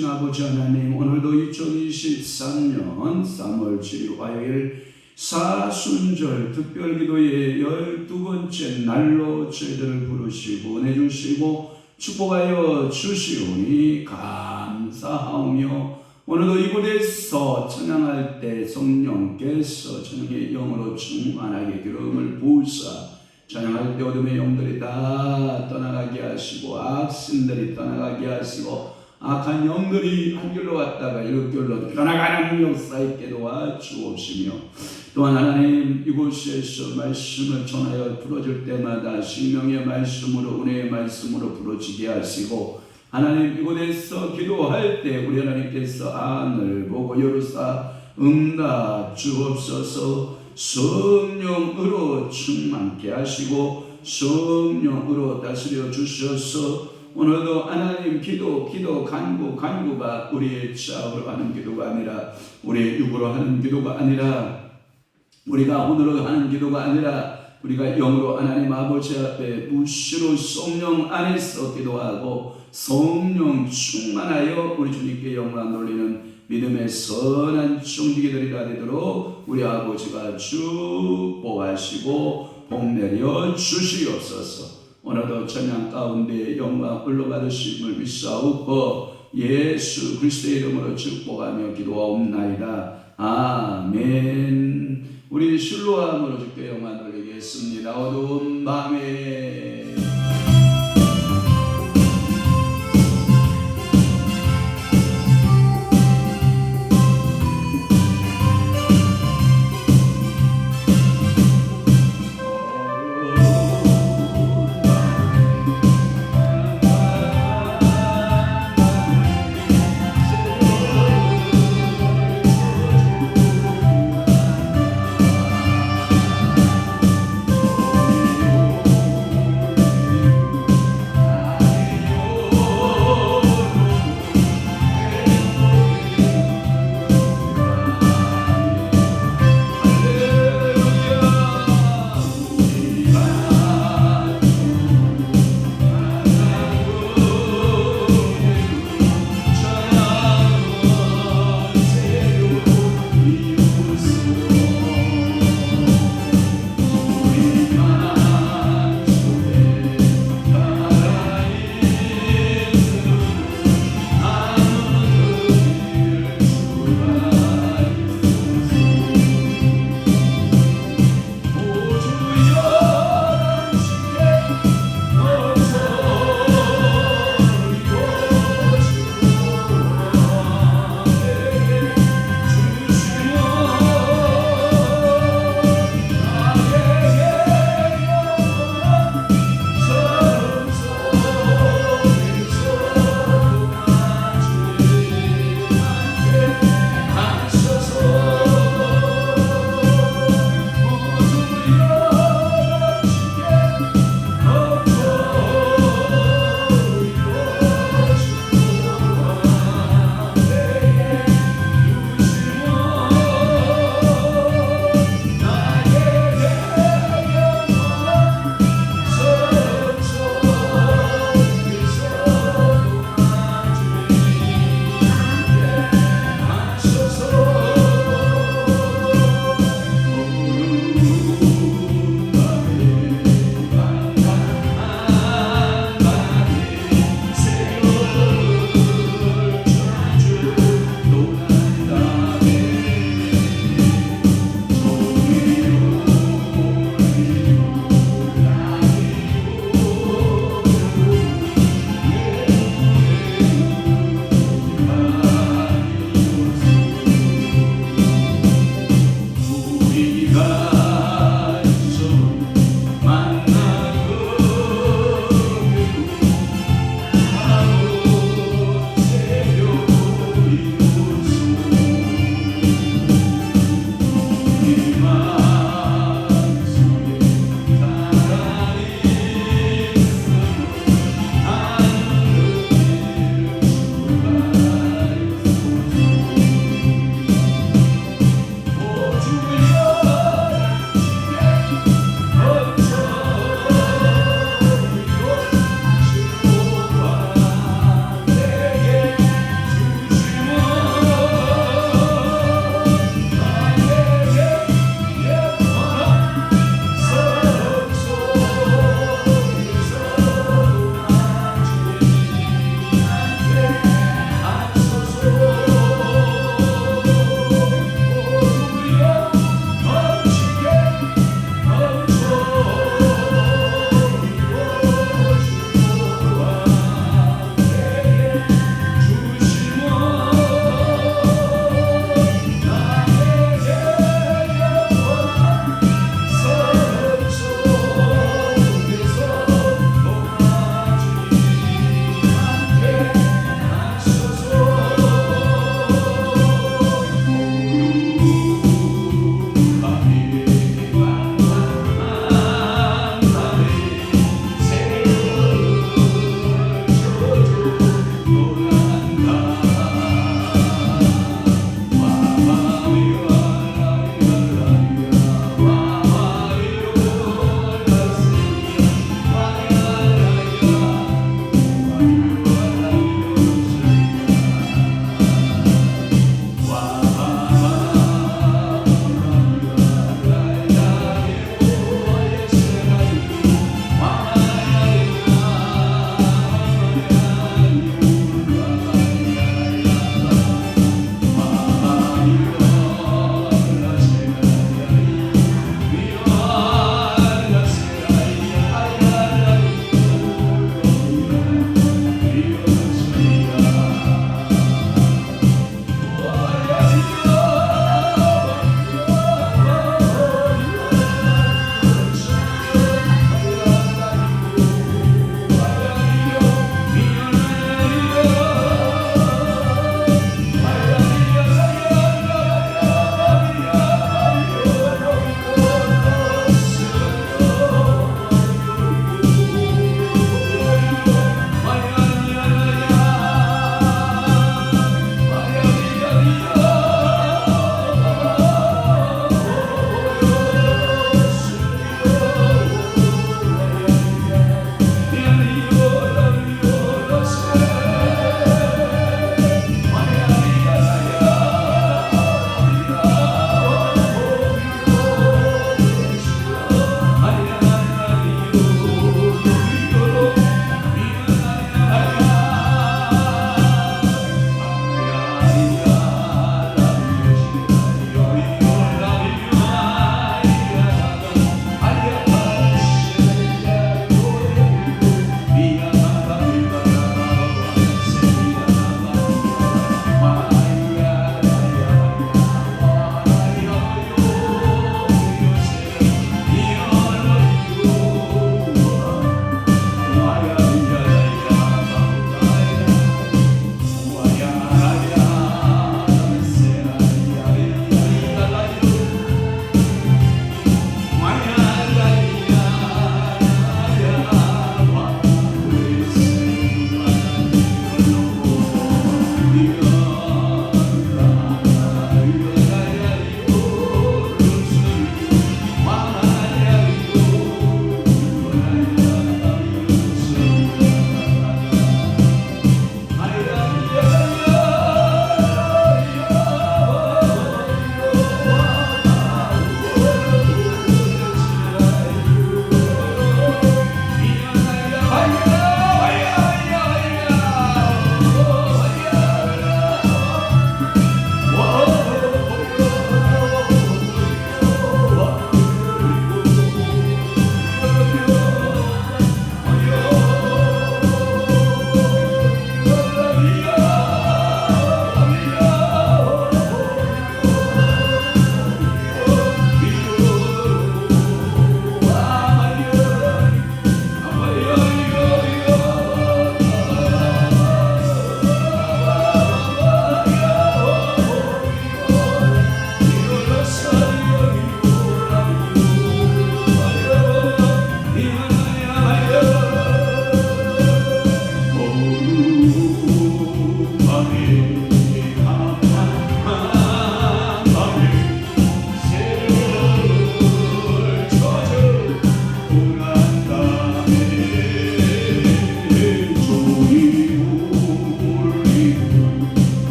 아버지 하나님, 오늘도 2023년 3월 7일 화요일 사순절 특별기도의 12번째 날로 저희들을 부르시고 은혜주시고 축복하여 주시오니 감사하오며, 오늘도 이곳에서 찬양할 때 성령께서 찬양의 영으로 충만하게 기름을 부으사 찬양할 때 어둠의 영들이 다 떠나가게 하시고 악신들이 떠나가게 하시고 악한 영들이 한 길로 왔다가 일곱길로 떠나가는 역사 있게 도와주옵시며, 또한 하나님 이곳에서 말씀을 전하여 부러질 때마다 생명의 말씀으로 은혜의 말씀으로 부러지게 하시고, 하나님 이곳에서 기도할 때 우리 하나님께서 하늘 보고 여루사 응답 주옵소서. 성령으로 충만케 하시고 성령으로 다스려 주셔서 오늘도 하나님 기도 간구가 우리의 자으로 하는 기도가 아니라, 우리의 육으로 하는 기도가 아니라, 우리가 오늘로 하는 기도가 아니라, 우리가 영으로 하나님 아버지 앞에 무시로 성령 안에서 기도하고 성령 충만하여 우리 주님께 영광 돌리는 믿음의 선한 종기들이 다 되도록 우리 아버지가 축복하시고 복 내려 주시옵소서. 오늘도 찬양 가운데 영광 흘러받으심을 믿사옵고 예수 그리스도의 이름으로 축복하며 기도하옵나이다. 아멘. 우리 실로암으로 주께 영광 돌리겠습니다. 어두운 밤에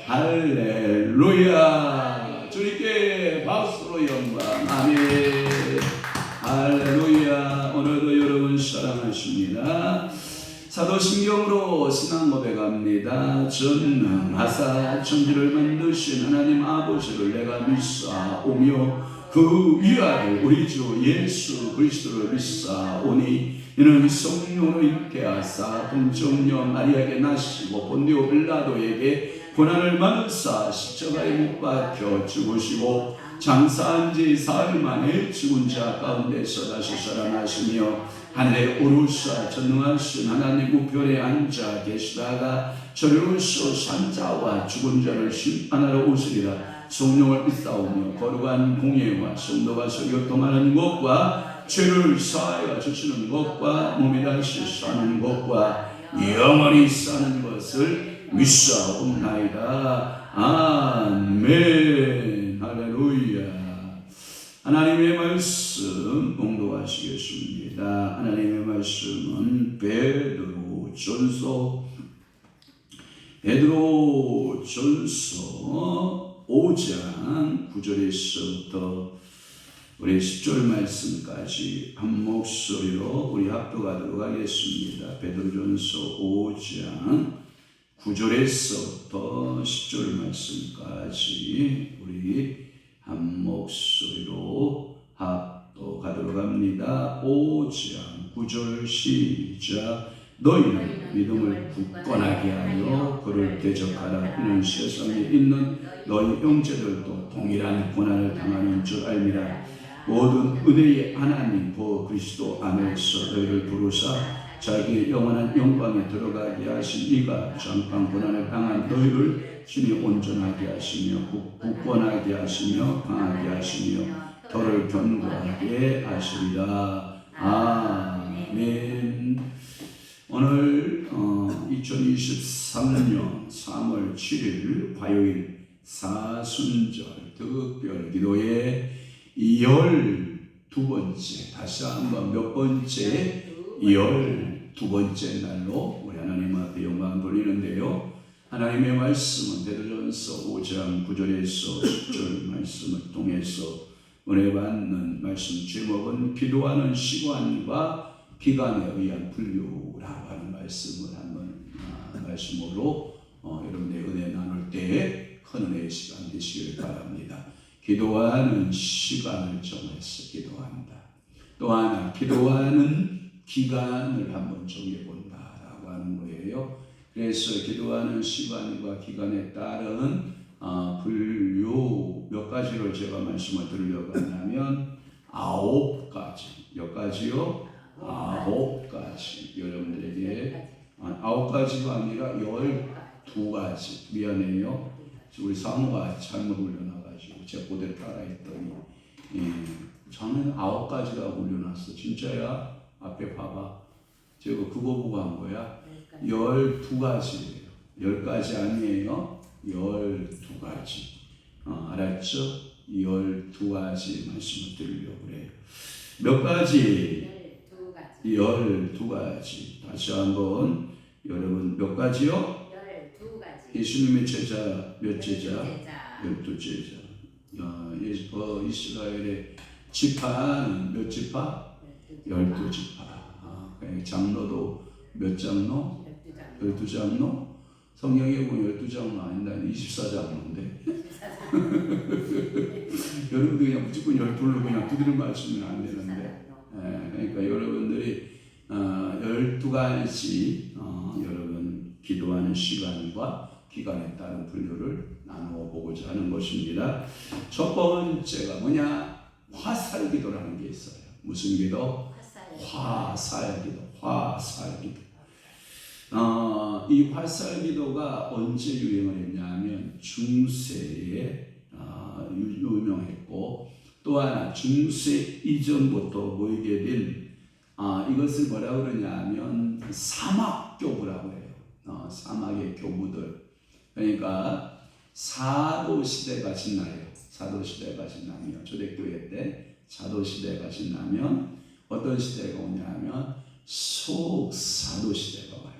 할렐루야. 주님께 박수로 영광. 아멘. 할렐루야. 오늘도 여러분 사랑하십니다. 사도신경으로 신앙 고백합니다. 전능하사 천지를 만드신 하나님 아버지를 내가 믿사오며 그 위아래 우리 주 예수 그리스도를 믿사오니 이는 성령으로 있게 하사 동정녀 마리아에게 나시고 본디오 빌라도에게 고난을 받으사 십자가에 못 박혀 죽으시고 장사한 지 사흘 만에 죽은 자 가운데서 다시 살아나시며 하늘에 오르사 전능하신 하나님 우편에 앉아 계시다가 저리로서 산자와 죽은 자를 심판하러 오시리라. 성령을 믿사오며 거룩한 공예와 성도가 교통하는 것과 죄를 사하여 주시는 것과 몸이 다시 사는 것과 영원히 사는 것을 믿사옵나이다. 아멘. 할렐루야. 하나님의 말씀 봉독하시겠습니다. 하나님의 말씀은 베드로전서 5장 9절에서부터 우리 10절 말씀까지 한 목소리로 우리 합독하도록 하겠습니다. 베드로전서 5장 9절에서부터 10절 말씀까지 우리 한 목소리로 합독하도록 합니다. 5장 9절 시작. 너희는 믿음을 굳건하게 하여 그를 대적하라. 이는 세상에 있는 너희 형제들도 동일한 고난을 당하는 줄 알미라. 모든 은혜의 하나님 그리스도 안에서 너희를 부르사 자기의 영원한 영광에 들어가게 하신 이가 잠깐 고난을 당한 너희를 친히 온전하게 하시며 굳건하게 하시며 강하게 하시며 더를 견고하게 하시리라. 아멘. 오늘 2023년 3월 7일 화요일 사순절 특별 기도의 12번째, 다시 한번 몇 번째? 12번째 날로 우리 하나님 앞에 영광 돌리는데요. 하나님의 말씀은 베드로전서 5장 9절에서 10절 말씀을 통해서 은혜 받는 말씀 제목은 기도하는 시간과 기간에 의한 분류라고 하는 말씀을 한번 말씀으로 여러분의 은혜 나눌 때 큰 은혜의 시간 되시기를 바랍니다. 기도하는 시간을 정해서 기도한다. 또 하나 기도하는 기간을 한번 정해본다라고 하는 거예요. 그래서 기도하는 시간과 기간에 따른 분류 몇 가지를 제가 말씀을 드리려고 하냐면 9가지. 몇 가지요? 9가지. 여러분들에게 9가지가 아니라 12가지. 미안해요. 우리 상호가 잘못 올려놔가지고 제 그대로 따라했더니 저는 9가지라고 올려놨어. 진짜야? 앞에 봐봐. 제가 그거 보고 한 거야. 12가지예요. 10가지 아니에요. 12가지. 알았죠? 12가지 말씀을 드리려고 그래요. 몇 가지? 12가지. 다시 한번 여러분 몇 가지요? 12가지. 예수님의 제자 몇 제자? 12제자. 이스라엘의 지파는 몇 지파? 12지파. 장로도 몇 장로? 12장로? 성경에 보면 12장로 아닌다. 24장로인데. 여러분들 그냥 무조건 12로 그냥 두드려 맞추면 안 되는데. 그러니까 여러분들이 12가지 여러분 기도하는 시간과 기간에 따른 분류를 나누어 보고자 하는 것입니다. 첫 번째가 뭐냐? 화살기도라는 게 있어요. 무슨 기도? 화살기도. 화살기도. 이 화살기도가 언제 유행을 했냐면 중세에 유명했고 또 하나 중세 이전부터 모이게 된 이것을 뭐라고 그러냐면 사막교부라고 해요. 사막의 교부들. 그러니까 사도시대가 지나요. 사도시대가 지나면 초대교회 때 사도시대가 지나면 어떤 시대가 오냐면 속사도시대가 와요.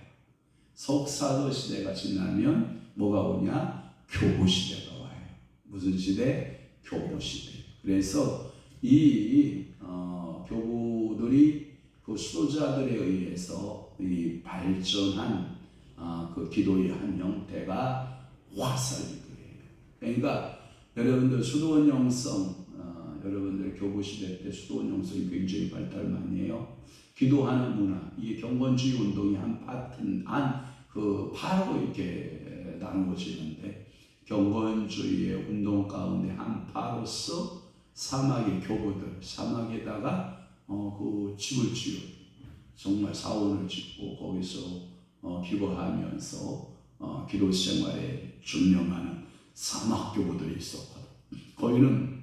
속사도시대가 지나면 뭐가 오냐? 교부 시대가 와요. 무슨 시대? 교부 시대. 그래서 이 교부들이 그 수도자들에 의해서 이 발전한 그 기도의 한 형태가 화살기도예요. 그러니까 여러분들 수도원 영성, 여러분들 교부 시대 때 수도원 영성이 굉장히 발달 많이 해요. 기도하는 문화, 이 경건주의 운동이 한 파트, 그 파로 이렇게 나누어지는데, 경건주의의 운동 가운데 한 파로서 사막의 교부들, 사막에다가 그 집을 지어 정말 사원을 짓고 거기서 기도하면서 기도 생활에 준명하는 사막 교부들이 있었거든. 거기는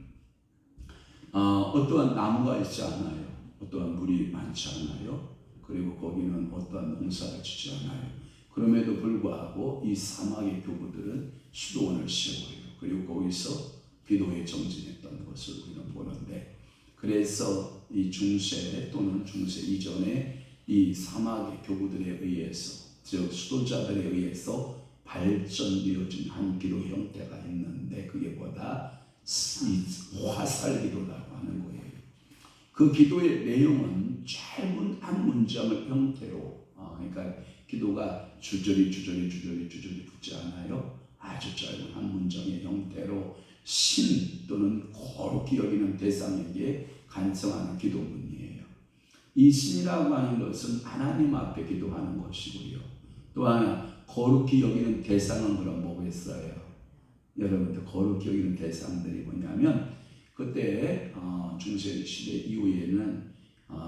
어떠한 나무가 있지 않아요. 어떠한 물이 많지 않아요. 그리고 거기는 어떠한 농사를 짓지 않아요. 그럼에도 불구하고 이 사막의 교부들은 수도원을 세워요. 그리고 거기서 기도에 정진했던 것을 우리는 보는데, 그래서 이 중세 또는 중세 이전에 이 사막의 교부들에 의해서, 즉 수도자들에 의해서 발전되어진 한 기도 형태가 있는데, 그게 뭐다? 이 화살기도라고 하는 거예요. 그 기도의 내용은 짧은 한 문장을 형태로, 그러니까 기도가 주저리 붙지 않아요. 아주 짧은 한 문장의 형태로 신 또는 거룩히 여기는 대상에게 간청하는 기도문이에요. 이 신이라고 하는 것은 하나님 앞에 기도하는 것이고요. 또 하나 거룩히 여기는 대상은 그럼 뭐겠어요? 여러분들 거룩히 여기는 대상들이 뭐냐면, 그때 중세 시대 이후에는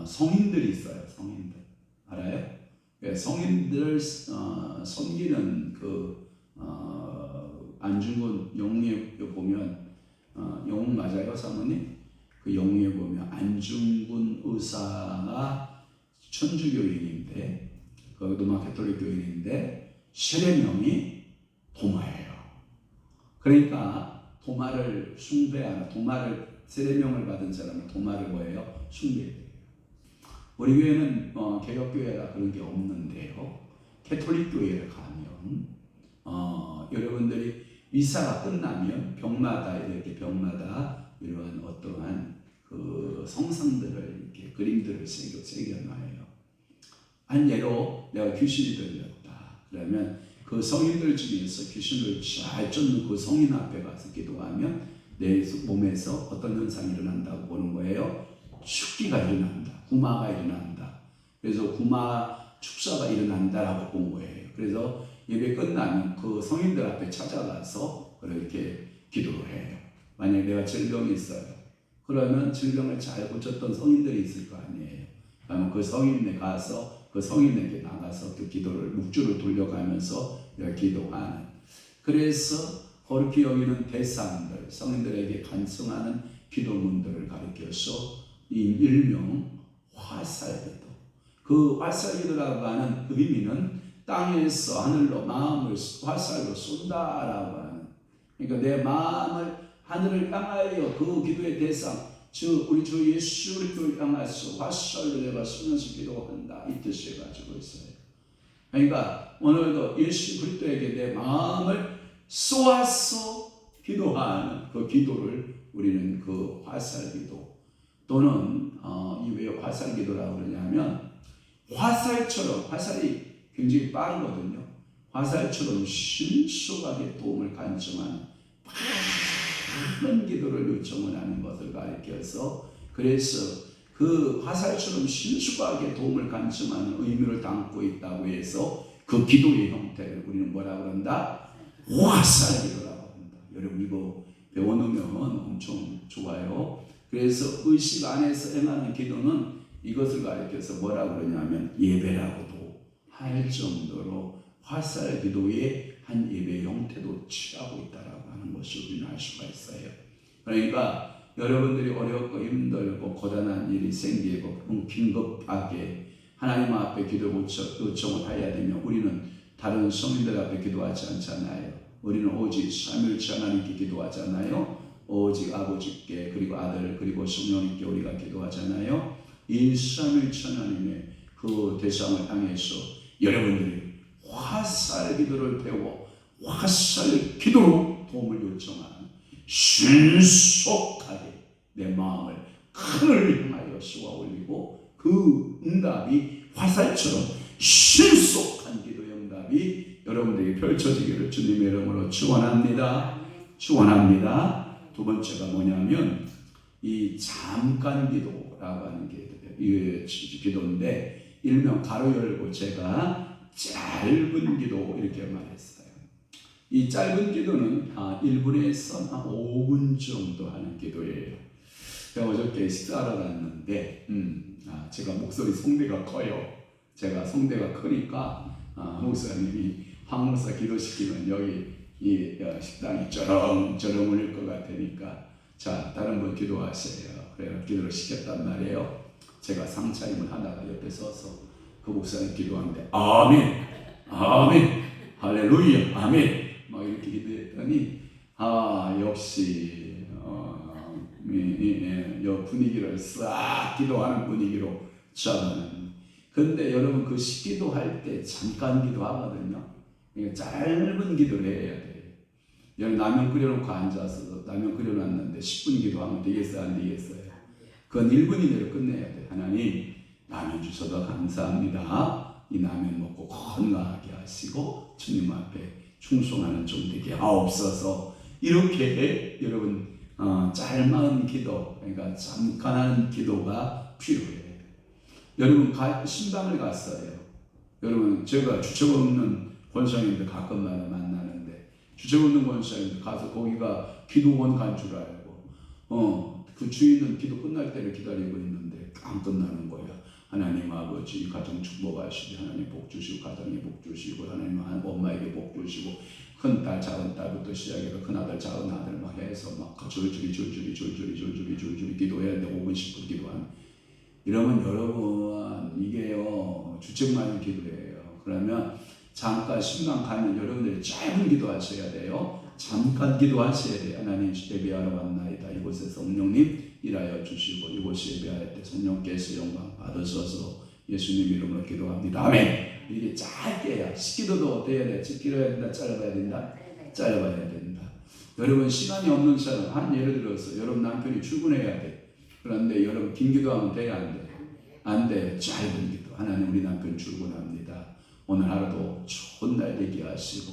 성인들이 있어요. 성인들 알아요? 성인들 섬기는 그 안중근 영웅에 보면, 영웅 맞아요, 사모님? 그 영웅에 보면 안중근 의사가 천주교인인데, 그 로마 가톨릭 교인인데 세례명이 도마예요. 그러니까 도마를 숭배하는, 도마를 세례명을 받은 사람은 도마를 뭐예요? 숭배해요. 우리 교회는 개혁교회라 그런 게 없는데요. 캐톨릭 교회를 가면 여러분들이 미사가 끝나면 벽마다 이러한 어떠한 그 성상들을 이렇게 그림들을 새겨놔요. 한 예로 내가 귀신이 들렸다. 그러면 그 성인들 중에서 귀신을 잘 쫓는 그 성인 앞에 가서 기도하면 내 몸에서 어떤 현상이 일어난다고 보는 거예요. 축기가 일어난다. 구마가 일어난다. 그래서 구마 축사가 일어난다라고 본 거예요. 그래서 예배 끝나면 그 성인들 앞에 찾아가서 그렇게 기도를 해요. 만약에 내가 질병이 있어요. 그러면 질병을 잘 고쳤던 성인들이 있을 거 아니에요. 그러면 그 성인에 가서 그 성인에게 나가서 그 기도를 묵주를 돌려가면서 기도하는. 그래서 거룩히 여기는 대상들, 성인들에게 간청하는 기도문들을 가리켜서 이 일명 화살기도. 그 화살기도라고 하는 의미는 땅에서 하늘로 마음을 화살로 쏜다라고 하는. 그러니까 내 마음을 하늘을 향하여 그 기도의 대상, 즉 우리 주 예수 그리스도를 향해서 화살로 내가 쏘면서 기도한다, 이 뜻을 가지고 있어요. 그러니까 오늘도 예수 그리스도에게 내 마음을 쏘아서 기도하는 그 기도를 우리는 그 화살기도, 또는 이 왜 화살기도라고 그러냐면, 화살처럼, 화살이 굉장히 빠르거든요. 화살처럼 신속하게 도움을 간청하는 빠른 기도를 요청을 하는 것을 가리켜서, 그래서 그 화살처럼 신속하게 도움을 간청하는 의미를 담고 있다고 해서 그 기도의 형태를 우리는 뭐라고 그런다? 화살기도라고 한다. 여러분 이거 배워놓으면 엄청 좋아요. 그래서 의식 안에서 행하는 기도는 이것을 가리켜서 뭐라고 그러냐면 예배라고도 할 정도로 화살기도의 한 예배 형태도 취하고 있다라고 하는 것을 우리는 알 수가 있어요. 그러니까 여러분들이 어렵고 힘들고 고단한 일이 생기고 긴급하게 하나님 앞에 기도 요청을 해야 되면 우리는 다른 성인들 앞에 기도하지 않잖아요. 우리는 오직 삼위일체 하나님께 기도하잖아요. 오직 아버지께, 그리고 아들, 그리고 성령님께 우리가 기도하잖아요. 이 삼위일체 하나님의 그 대상을 향해서 여러분들이 화살 기도를 배워 화살 기도로 신속하게 내 마음을 하늘을 향하여 쏘아 올리고 그 응답이 화살처럼 신속한 기도 응답이 여러분들에게 펼쳐지기를 주님의 이름으로 축원합니다. 축원합니다. 두 번째가 뭐냐면 이 잠깐 기도라고 하는 게 기도인데 일명 가로 열고 제가 짧은 기도 이렇게 말했어요. 이 짧은 기도는 1분에서 5분 정도 하는 기도예요. 제가 어저께 식사하러 갔는데 제가 목소리 성대가 커요. 제가 성대가 크니까 목사님이 황 목사 기도시키면 여기 이 식당이 쩌렁쩌렁 울릴 것 같으니까 자 다른 분 기도하세요. 그래서 기도를 시켰단 말이에요. 제가 상차림을 하다가 옆에 서서 그 목사님 기도하는데 아멘 아멘 할렐루야 아멘 막 이렇게 기도했더니 역시 분위기를 싹 기도하는 분위기로 저는 근데 여러분 그 기도할 때 잠깐 기도하거든요. 그러니까 짧은 기도를 해야 돼요. 여러분 라면 끓여놓고 앉아서 라면 끓여놨는데 10분 기도하면 되겠어요? 안 되겠어요? 그건 1분 이내로 끝내야 돼. 하나님 라면 주셔서 감사합니다. 이 라면 먹고 건강하게 하시고 주님 앞에 충성하는 종 되게 하옵소서. 이렇게 여러분 짧은 기도 그러니까 잠깐 하는 기도가 필요해요. 여러분 신방을 갔어요. 여러분 제가 주책 없는 권사님들 가끔마다 만나는데 주책 없는 권사님들 가서 거기가 기도원 간 줄 알고 그 주인은 기도 끝날 때를 기다리고 있는데 안 끝나는 거야. 하나님 아버지 가정 축복하시고 하나님 복 주시고 가정에 복 주시고 하나님 엄마에게 복 주시고 큰 딸 작은 딸부터 시작해서 큰 아들 작은 아들 막 해서 막 줄줄이 기도해야 돼. 5분 10분 기도하는 이러면 여러분 이게요 주책만은 기도예요. 그러면 잠깐 신방 가면 여러분들이 짧은 기도하셔야 돼요. 잠깐 기도하셔야 돼요. 하나님 예배하러 왔나이다. 이곳에 성령님 일하여 주시고 이곳에 예배할 때 성령께서 영광 받으셔서 예수님 이름으로 기도합니다. 아멘. 이게 짧게 해야 기도도 어때야 돼? 길어야 된다? 짧아야 된다? 짧아야 된다. 여러분 시간이 없는 사람 예를 들어서 여러분 남편이 출근해야 돼. 그런데 여러분 긴 기도하면 돼야 안 돼? 안 돼. 짧은 기도. 하나님 우리 남편 출근합니다. 오늘 하루도 좋은 날 되게 하시고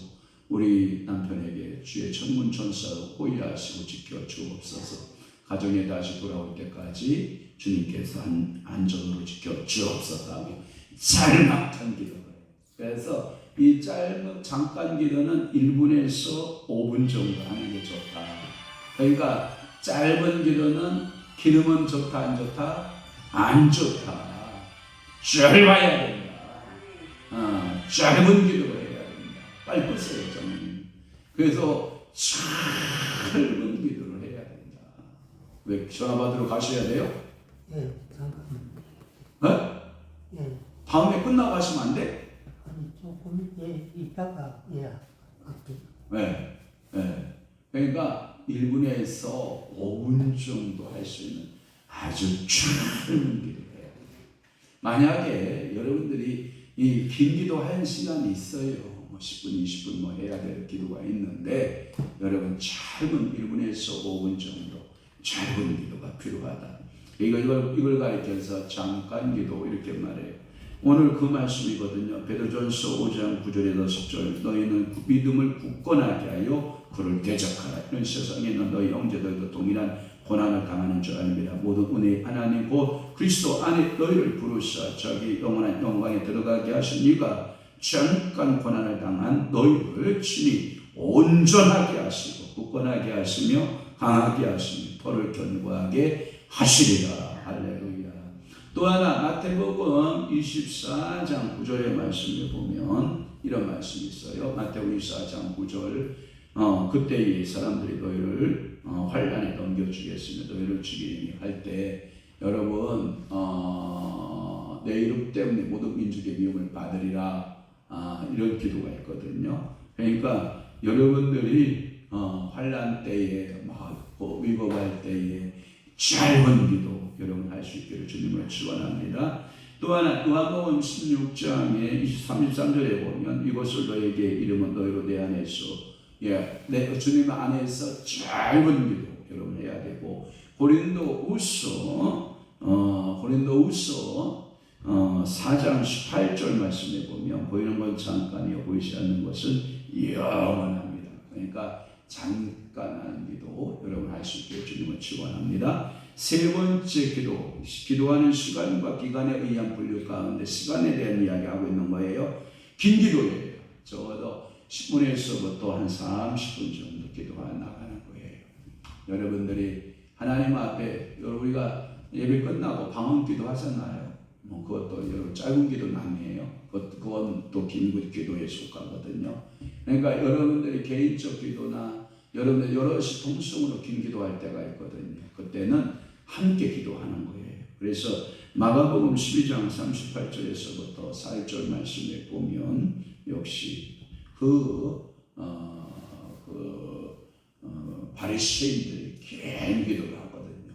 우리 남편에게 주의 천문 천사로 호위하시고 지켜 주옵소서. 가정에 다시 돌아올 때까지 주님께서 안전으로 지켜 주옵소서 하며 짤막한 기도예요. 그래서 이 짧은 잠깐 기도는 1분에서 5분 정도 하는 게 좋다. 그러니까 짧은 기도는 기름은 좋다 안 좋다? 안 좋다. 짧아야 된다. 짧은 기도를 해야 된다. 빨리 끄세요 정님. 그래서 짧은 기도를 해야 된다. 왜 전화 받으러 가셔야 돼요? 예, 잠깐. 네? 다음에 끝나고 하시면 안 돼? 아니 조금 이따가 할게. 네. 네. 그러니까 1분에서 5분 정도 할 수 있는 아주 짧은 기도를 해야 돼요. 만약에 여러분들이 이 긴 기도 할 시간이 있어요. 10분, 20분 해야 될 기도가 있는데 여러분 짧은 1분에서 5분 정도 짧은 기도가 필요하다. 이걸 가리켜서 잠깐 기도 이렇게 말해요. 오늘 그 말씀이거든요. 베드로전서 5장 9절에서 10절 너희는 믿음을 굳건하게 하여 그를 대적하라. 이런 세상에 있는 너희 형제들도 동일한 고난을 당하는 줄 아닙니다. 모든 은혜의 하나님 곧 그리스도 안에 너희를 부르사 자기 영원한 영광에 들어가게 하신 이가 잠깐 고난을 당한 너희를 친히 온전하게 하시고 굳건하게 하시며 강하게 하시며 터를 견고하게 하시리라. 할렐루야. 또 하나 마태복음 24장 9절의 말씀을 보면 이런 말씀이 있어요. 마태복음 24장 9절 그때에 사람들이 너희를 환난에 넘겨주겠으며 너희를 죽이리니 할 때 여러분 내 이름 때문에 모든 민족의 미움을 받으리라. 이런 기도가 있거든요. 그러니까 여러분들이 환난 때에 막 위급할 때에 짧은 기도 여러분 할 수 있기를 주님을 축원합니다. 또 하나 요한복음 16장의 33절에 보면 이것을 너에게 이름은 너희로 내 안에서 내 주님 안에서 짧은 기도 여러분 해야 되고 고린도후서 4장 18절 말씀에 보면 보이는 건 잠깐이요 보이지 않는 것은 영원합니다. 그러니까 잠깐한 기도 여러분 할 수 있게 주님을 축원합니다. 세 번째 기도하는 시간과 기간에 의한 분류 가운데 시간에 대한 이야기하고 있는 거예요. 긴 기도예요. 적어도 10분에서부터 한 30분 정도 기도가 나가는 거예요. 여러분들이 하나님 앞에 우리가 예배 끝나고 방언 기도 하잖아요. 그것도 여러분 짧은 기도는 아니에요. 그건 또 긴 기도에 속하거든요. 그러니까 여러분들이 개인적 기도나 여러분들 여럿이 통성으로 긴 기도할 때가 있거든요. 그때는 함께 기도하는 거예요. 그래서 마가복음 12장 38절에서부터 4절 말씀에 보면 역시 바리새인들이 긴 기도를 하거든요.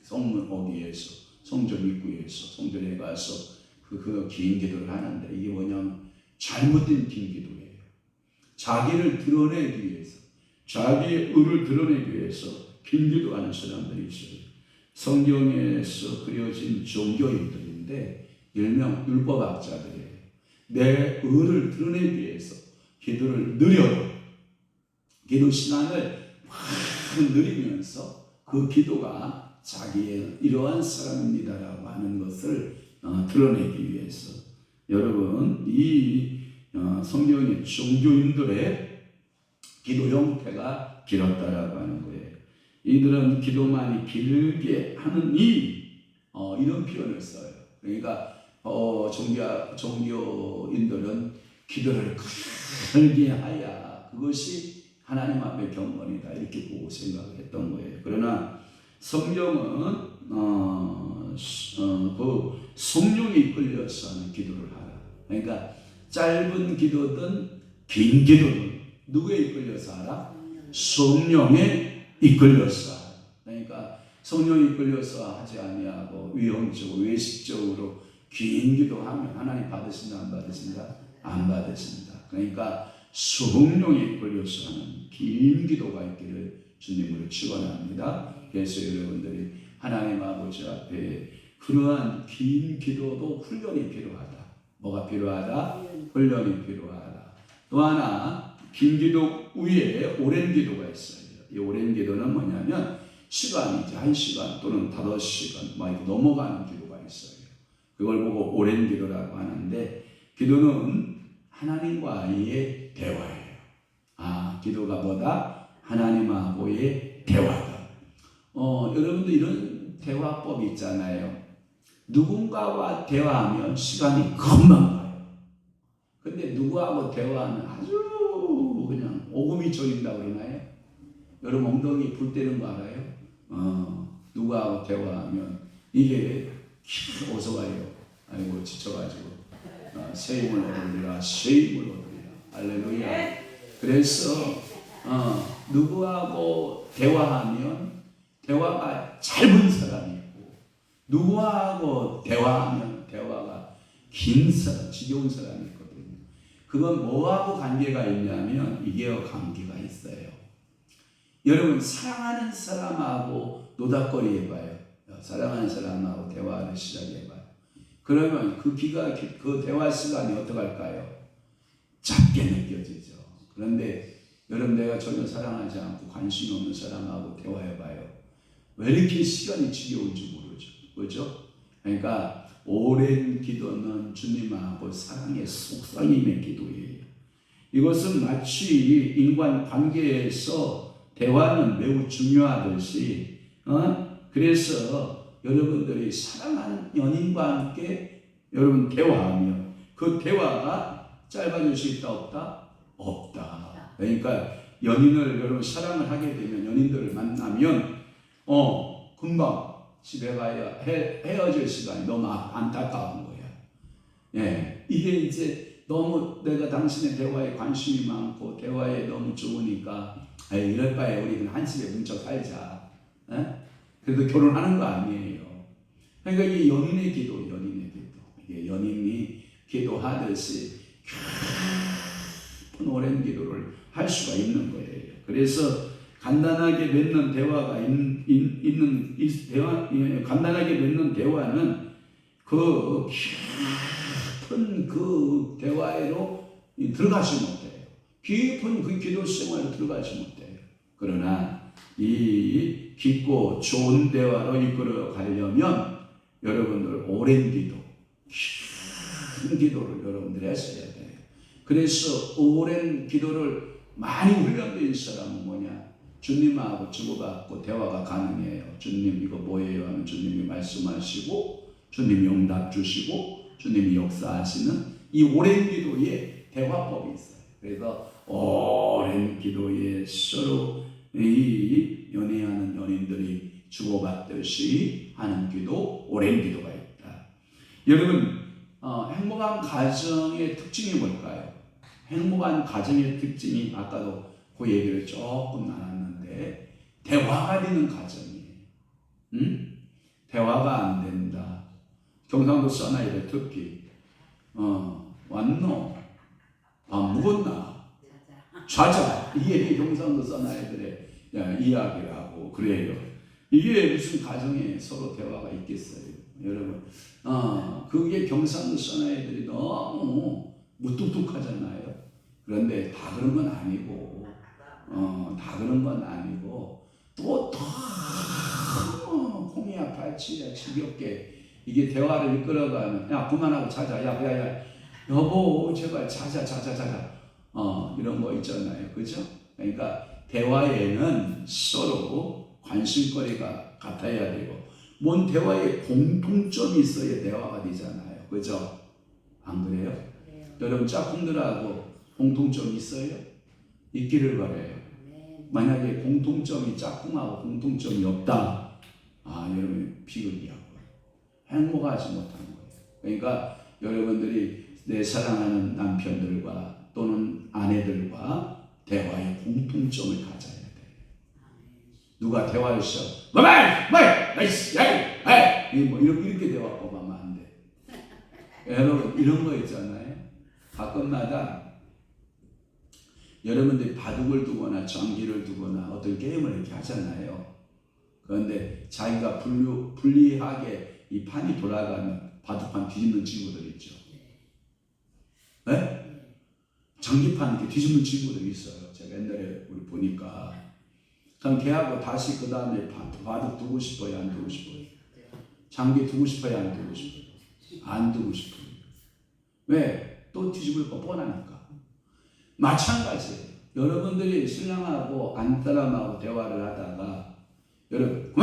성문 어귀에서 성전 입구에서 성전에 가서 그 긴 기도를 하는데 이게 뭐냐면 잘못된 긴 기도예요. 자기를 드러내기 위해서 자기의 의를 드러내기 위해서 긴 기도하는 사람들이 있어요. 성경에서 그려진 종교인들인데 일명 율법학자들이에요. 내 의를 드러내기 위해서 기도를 느려요. 기도 시간을 막 느리면서 그 기도가 자기의 이러한 사람입니다라고 하는 것을 드러내기 위해서 여러분 이 성경의 종교인들의 기도 형태가 길었다라고 하는 거예요. 이들은 기도만이 길게 하느니 이런 표현을 써요. 그러니까 종교인들은 기도를 길게 하야 그것이 하나님 앞에 경건이다 이렇게 보고 생각했던 거예요. 그러나 성경은 그 성령이 이끌려서 하는 기도를 하라. 그러니까 짧은 기도든 긴 기도든 누구에 이끌려서 하라? 성령에 이끌려서 하라. 그러니까 성령이 이끌려서 하지 아니하고 위험적으로 외식적으로 긴 기도하면 하나님 받으신다 안 받으신다? 안 받으신다. 그러니까 성령에 이끌려서 하는 긴 기도가 있기를 주님으로 축원합니다. 그래서 여러분들이 하나님 아버지 앞에 그러한 긴 기도도 훈련이 필요하다. 뭐가 필요하다? 훈련이 필요하다. 또 하나 긴 기도 위에 오랜 기도가 있어요. 이 오랜 기도는 뭐냐면 시간이지 1시간 또는 5시간 막 넘어가는 기도가 있어요. 그걸 보고 오랜 기도라고 하는데 기도는 하나님과의 대화예요. 기도가 뭐다? 하나님하고의 대화다. 여러분들 이런 대화법이 있잖아요. 누군가와 대화하면 시간이 금방 가요. 근데 누구하고 대화하면 아주 그냥 오금이 졸린다고 그러나요? 여러분 엉덩이 불 때는 거 알아요? 누구하고 대화하면 이게 어서 와요. 아이고 지쳐가지고 새 힘을 얻으리라 새 힘을 얻으리라 할렐루야. 그래서 누구하고 대화하면 대화가 짧은 사람이 있고 누구하고 대화하면 대화가 긴 사람, 지겨운 사람이 있거든요. 그건 뭐하고 관계가 있냐면 이게 관계가 있어요. 여러분 사랑하는 사람하고 노닥거리 해봐요. 사랑하는 사람하고 대화를 시작해봐요. 그러면 그 대화 시간이 어떡할까요? 작게 느껴지죠. 그런데 여러분 내가 전혀 사랑하지 않고 관심이 없는 사람하고 대화해봐요. 왜 이렇게 시간이 지겨운지 모르죠. 그렇죠? 그러니까 오랜 기도는 주님하고 사랑의 속삭임의 기도예요. 이것은 마치 인간 관계에서 대화는 매우 중요하듯이 그래서 여러분들이 사랑하는 연인과 함께 여러분 대화하면 그 대화가 짧아질 수 있다 없다? 없다. 그러니까 연인을 여러분 사랑을 하게 되면 연인들을 만나면 금방 집에 가야 헤어질 시간이 너무 안타까운 거야. 예, 이게 이제 너무 내가 당신의 대화에 관심이 많고 대화에 너무 좋으니까 이럴 바에 우리 그냥 한 집에 뭉쳐 살자. 그래도 결혼하는 거 아니에요. 그러니까 이게 연인의 기도. 이게 연인이 기도하듯이 깊은 오랜 기도를 할 수가 있는 거예요. 그래서 간단하게 맺는 대화가 있는 대화, 간단하게 맺는 대화는 그 깊은 그 대화로 들어가지 못해요. 깊은 그 기도 생활로 들어가지 못해요. 그러나 이 깊고 좋은 대화로 이끌어 가려면 여러분들 오랜 기도, 깊은 기도를 여러분들이 하셔야 돼요. 그래서 오랜 기도를 많이 훈련된 사람은 뭐냐? 주님하고 주고받고 대화가 가능해요. 주님 이거 뭐예요? 하면 주님이 말씀하시고 주님이 응답 주시고 주님이 역사하시는 이 오랜 기도에 대화법이 있어요. 그래서 오랜 기도에 서로 이 연애하는 연인들이 주고받듯이 하는 기도, 오랜 기도가 있다. 여러분 행복한 가정의 특징이 뭘까요? 행복한 가정의 특징이 아까도 그 얘기를 조금 나눴는데 대화가 되는 가정이에요. 대화가 안 된다. 경상도 사나이들 특히 왔노? 밥 먹었나? 자자. 이게 경상도 사나이들의 이야기라고 그래요. 이게 무슨 가정에 서로 대화가 있겠어요, 여러분? 그게 경상도 사나이들이 너무 무뚝뚝하잖아요. 그런데 다 그런 건 아니고, 다 그런 건 아니고, 또 콩이야 발치야 지겹게 이게 대화를 이끌어가면 야 그만하고 자자, 야 여보 제발 자자. 이런 거 있잖아요, 그죠? 그러니까 대화에는 서로 관심거리가 같아야 되고, 뭔 대화에 공통점이 있어야 대화가 되잖아요, 그죠? 안 그래요? 여러분 짝꿍들하고 공통점이 있어요? 있기를 바래요. 만약에 공통점이 짝꿍하고 공통점이 없다, 여러분 비극이하고 행복하지 못하는 거예요. 그러니까 여러분들이 내 사랑하는 남편들과 또는 아내들과 대화의 공통점을 가져야 돼요. 누가 대화를 시작, 뭐 이렇게 대화법 하면 안 돼. 여러분 이런 거 있잖아요. 가끔마다 여러분들이 바둑을 두거나 전기를 두거나 어떤 게임을 이렇게 하잖아요. 그런데 자기가 불리하게 이 판이 돌아가면 바둑판 뒤집는 친구들 있죠. 네? 전기판 이렇게 뒤집는 친구들이 있어요. 제가 옛날에 우리 보니까. 그럼 걔하고 다시 그 다음에 바둑 두고 싶어요? 안 두고 싶어요? 장기 두고 싶어요? 안 두고 싶어요? 안 두고 싶어요. 왜? 또 뒤집을 거 뻔하니까. 마찬가지예요. 여러분들이 신랑하고 안사람하고 대화를 하다가 여러분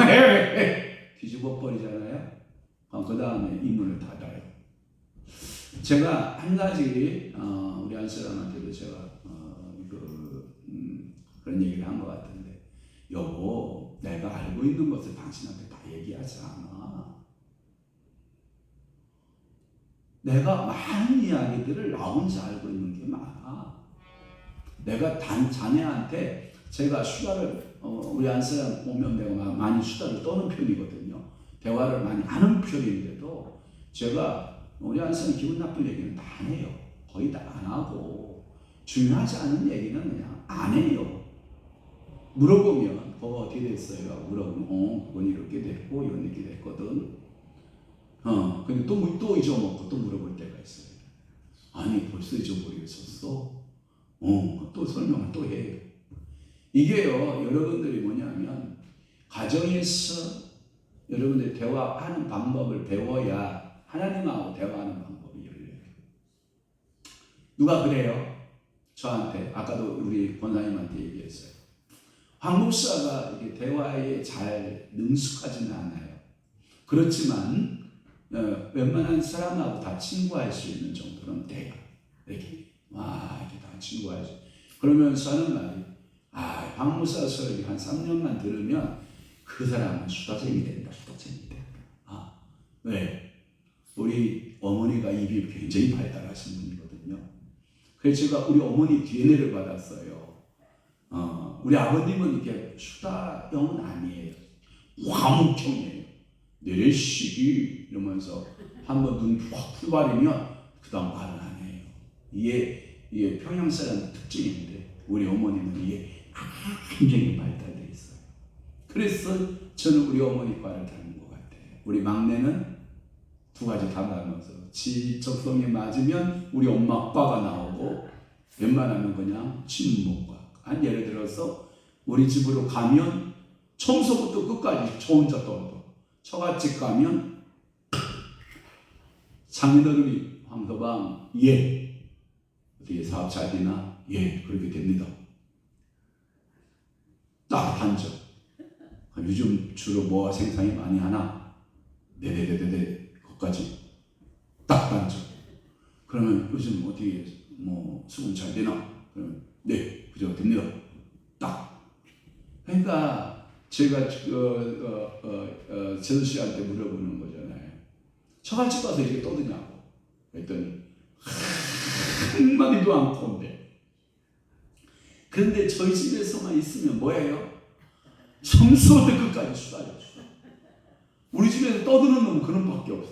뒤집어 버리잖아요. 그 다음에 이 문을 닫아요. 제가 한 가지 우리 안사람한테도 제가 그런 얘기를 한 것 같은데, 여보 내가 알고 있는 것을 당신한테 다 얘기하지 않아. 내가 많은 이야기들을 나 혼자 알고 있는 게 많아. 내가 자네한테 제가 수다를 우리 안사람 오면 내가 많이 수다를 떠는 편이거든요. 대화를 많이 하는 편인데도 제가 우리 안사람 기분 나쁜 얘기는 다 안 해요. 거의 다 안 하고 중요하지 않은 얘기는 그냥 안 해요. 물어보면 그거 어떻게 됐어요? 물어보면 그건 이렇게 됐고 이런 얘기 됐거든. 근데 또 잊어먹고 또 물어볼 때가 있어요. 아니 벌써 잊어버리겠었어? 또 설명을 또 해요. 이게요, 여러분들이 뭐냐면 가정에서 여러분들이 대화하는 방법을 배워야 하나님하고 대화하는 방법이 열려요. 누가 그래요? 저한테 아까도 우리 권사님한테 얘기했어요. 황 목사가 이렇게 대화에 잘 능숙하지는 않아요. 그렇지만 웬만한 사람하고 다 친구할 수 있는 정도는 돼요. 이렇게 이렇게 다 친구할 수. 그러면서 하는 말이, 황 목사 설교 한 3년만 들으면 그 사람은 수다쟁이 된다. 왜? 우리 어머니가 입이 굉장히 발달하신 분이거든요. 그래서 제가 우리 어머니 DNA를 받았어요. 우리 아버님은 이렇게 수다형은 아니에요. 화목형이에요. 내리시기 이러면서 한번 눈 확 풀바리면 그 다음 말은 안 해요. 이게 평양 사람 특징인데, 우리 어머니는 이게 굉장히 발달되어 있어요. 그래서 저는 우리 어머니과를 닮은 것 같아요. 우리 막내는 두 가지 다 닮아서 지적성에 맞으면 우리 엄마과가 나오고 웬만하면 그냥 친목과. 한 예를 들어서 우리 집으로 가면 처음서부터 끝까지 저 혼자 떠들어. 처갓집 가면 장인어른이 황서방 예 어떻게 사업 잘 되나? 예 그렇게 됩니다. 딱 단적. 요즘 주로 뭐 생산이 많이 하나? 네네네네 거기까지 딱 단적. 그러면 요즘 어떻게 뭐 수분 잘 되나? 그러면 네 그저 됩니다. 딱. 그러니까 제가 제수 씨한테 물어보는 거잖아요. 처갓집 가서 이렇게 떠드냐고. 그랬더니 한마디도 안 콘대. 그런데 저희 집에서만 있으면 뭐예요? 처음부터 끝까지 수다죠. 우리 집에서 떠드는 놈은 그런 밖에 없어.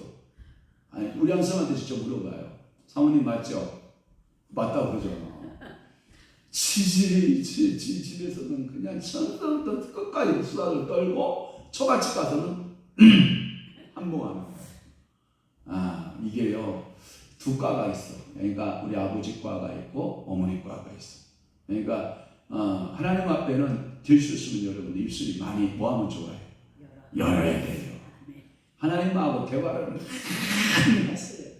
아니, 우리 한사람한테 직접 물어봐요. 사모님 맞죠? 맞다고 그러잖아. 집에서는 그냥 처음부터 끝까지 수다를 떨고 처갓집 가서는 한봉하는 거예요. 아, 이게요. 두 과가 있어. 그러니까 우리 아버지 과가 있고 어머니 과가 있어. 그러니까 하나님 앞에는 될 수 있으면 여러분 입술이 많이 뭐하면 좋아요? 열어야 돼요. 하나님하고 대화를 많이 하세요.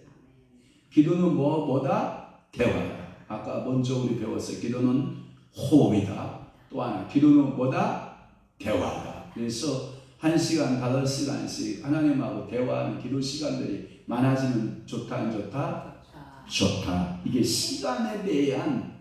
기도는 뭐다? 대화다. 아까 먼저 우리 배웠어요. 기도는 호흡이다. 또 하나 기도는 뭐다? 대화다. 그래서 1시간, 5시간씩 하나님하고 대화하는 기도 시간들이 많아지면 좋다, 안 좋다? 좋다. 이게 시간에 대한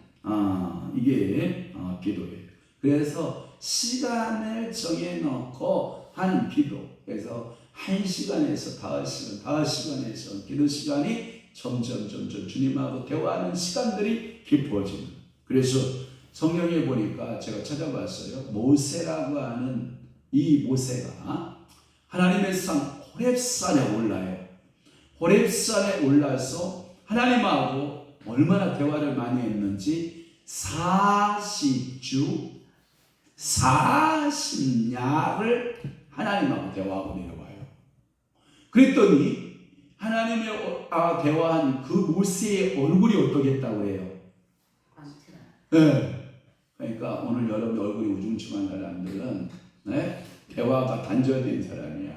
이게 기도예요. 그래서 시간을 정해놓고 하는 기도. 그래서 1시간에서 5시간, 5시간에서 기도 시간이 점점 주님하고 대화하는 시간들이 깊어지는. 그래서 성경에 보니까 제가 찾아봤어요. 모세라고 하는 이 모세가 하나님의 산 호렙산에 올라요. 호렙산에 올라서 하나님하고 얼마나 대화를 많이 했는지 40주 40야를 하나님하고 대화하고 내려와요. 그랬더니 하나님의 대화한 그 모세의 얼굴이 어떠겠다고 해요? 네. 그러니까 오늘 여러분 얼굴이 우중충한 사람들은 네? 대화가 단절된 사람이야.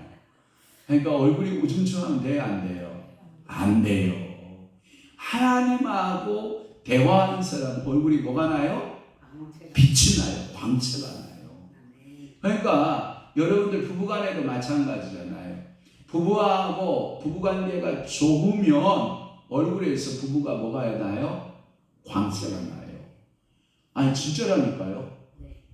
그러니까 얼굴이 우중충하면 돼요, 안 돼요? 안 돼요. 하나님하고 대화하는 사람 얼굴이 뭐가 나요? 빛이 나요. 광채가 나요. 그러니까 여러분들 부부간에도 마찬가지잖아요. 부부하고 부부관계가 좋으면 얼굴에서 부부가 뭐가 나요? 광채가 나요. 아니 진짜라니까요.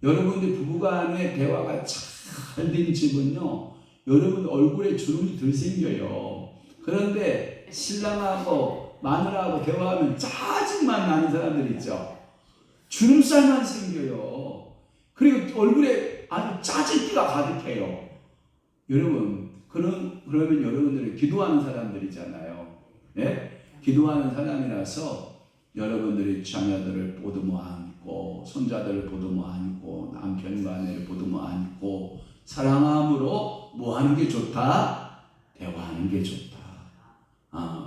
여러분들 부부간의 대화가 잘 된 집은요, 여러분 얼굴에 주름이 덜 생겨요. 그런데 신랑하고 마누라하고 대화하면 짜증만 나는 사람들 있죠. 주름살만 생겨요. 그리고 얼굴에 아주 짜증기가 가득해요. 여러분, 그러면 여러분들은 기도하는 사람들이잖아요. 예? 기도하는 사람이라서 여러분들이 자녀들을 보듬어 안고, 손자들을 보듬어 안고, 남편과 아내를 보듬어 안고, 사랑함으로 뭐 하는 게 좋다? 대화하는 게 좋다.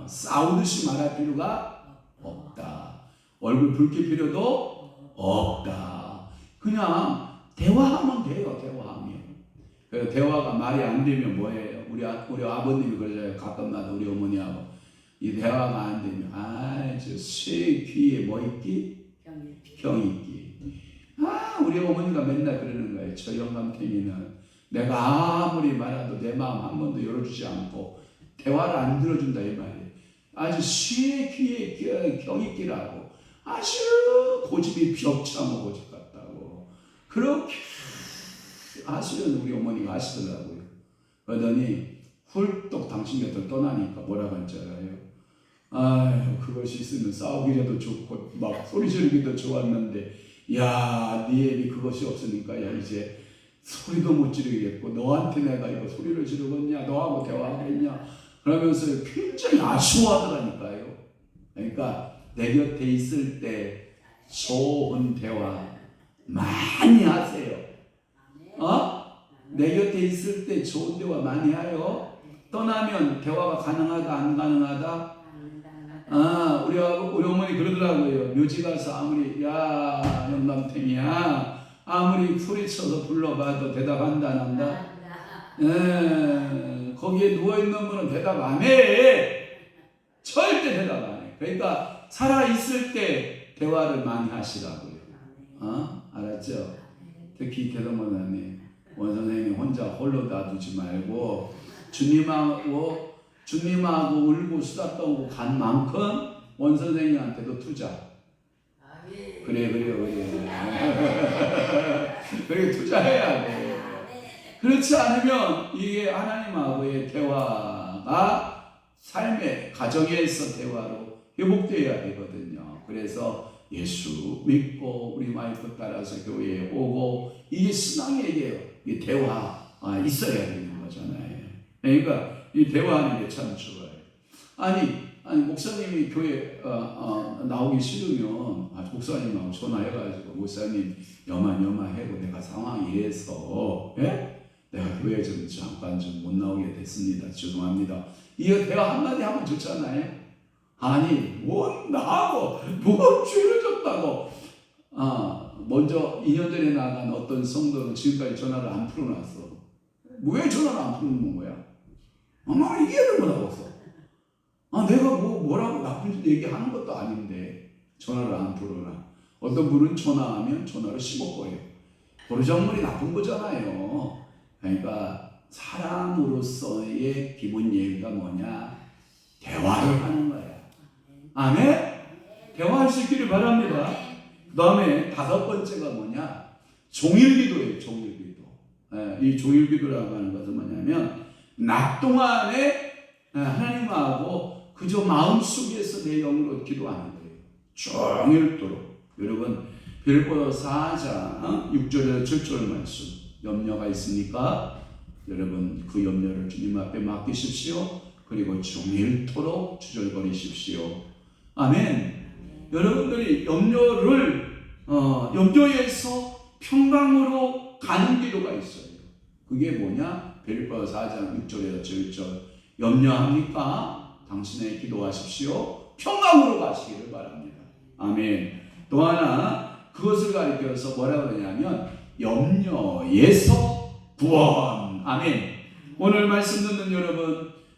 싸우듯이 말할 필요가 없다. 얼굴 붉힐 필요도 없다. 그냥 대화하면 돼요. 대화하면. 그래서 대화가 말이 안 되면 뭐예요? 우리 아버님이 그러잖아요. 가끔마다 우리 어머니하고 이 대화가 안 되면 저 쇠 귀에 뭐 있기? 병 있기. 우리 어머니가 맨날 그러는 거예요. 저 영감탱이는 내가 아무리 말해도 내 마음 한 번도 열어주지 않고 대화를 안 들어준다 이 말이에요. 아주 쇠 귀에 병 있기라고. 아주 고집이 벽차고 고집 같다고. 그렇게 하시는 우리 어머니가 하시더라고요. 그러더니 훌떡 당신 곁을 떠나니까 뭐라고 할 줄 알아요? 그것이 있으면 싸우기라도 좋고 막 소리 지르기도 좋았는데 야, 네 애비 그것이 없으니까 야 이제 소리도 못 지르겠고 너한테 내가 이거 소리를 지르겠냐? 너하고 대화하겠냐? 그러면서 굉장히 아쉬워하더라니까요. 그러니까 내 곁에 있을 때 좋은 대화 많이 하세요. 내 곁에 있을 때 좋은 대화 많이 해요. 떠나면 대화가 가능하다 안 가능하다? 우리 어머니 그러더라고요. 묘지 가서 아무리 야 영감탱이야 아무리 소리쳐서 불러봐도 대답한다 안 한다? 거기에 누워있는 분은 대답 안 해. 절대 대답 안 해. 그러니까 살아있을 때 대화를 많이 하시라고요. 알았죠? 특히 대동원장님 원선생님 혼자 홀로 놔두지 말고 주님하고 울고 수다 떠고 간 만큼 원선생님한테도 투자. 그래 그렇게 투자해야 돼. 그렇지 않으면 이게 하나님하고의 대화가 삶의 가정에서 대화로 회복되어야 되거든요. 그래서 예수 믿고 우리 와이프 따라서 교회에 오고 이게 신앙에게요. 이 대화 있어야 되는 거잖아요. 그러니까 이 대화하는 게 참 좋아요. 아니 목사님이 교회 나오기 싫으면 목사님하고 전화해가지고 목사님 여마해고 내가 상황이 이래서 내가 교회 좀 잠깐 좀 못 나오게 됐습니다. 죄송합니다. 이거 대화 한마디 하면 좋잖아요. 아니 나하고 뭐 죄를 졌다고 먼저 2년 전에 나간 어떤 성도는 지금까지 전화를 안 풀어놨어. 왜 전화를 안 풀어놓는 거야? 아마 이해를 못하겠어. 내가 뭐라고 나쁜 얘기하는 것도 아닌데 전화를 안 풀어놔. 어떤 분은 전화하면 전화를 씹어버려요. 버르장머리 나쁜 거잖아요. 그러니까 사람으로서의 기본 예의가 뭐냐? 대화를 하는 거야. 아멘? 대화할 수 있기를 바랍니다. 그 다음에 5번째가 뭐냐? 종일기도예요. 종일기도. 이 종일기도라고 하는 것은 뭐냐면 낮 동안에 하나님하고 그저 마음속에서 내 영으로 기도하는 거예요. 종일도록. 여러분 빌립보서 4장 6절에서 7절 말씀 염려가 있습니까? 여러분 그 염려를 주님 앞에 맡기십시오. 그리고 종일토록 주절거리십시오. 아멘. 여러분들이 염려에서 평강으로 가는 기도가 있어요. 그게 뭐냐? 빌립보서 4장 6절에서 7절 염려합니까? 당신의 기도하십시오. 평강으로 가시기를 바랍니다. 아멘. 또 하나 그것을 가리켜서 뭐라고 그러냐면 염려에서 구원. 아멘. 오늘 말씀 듣는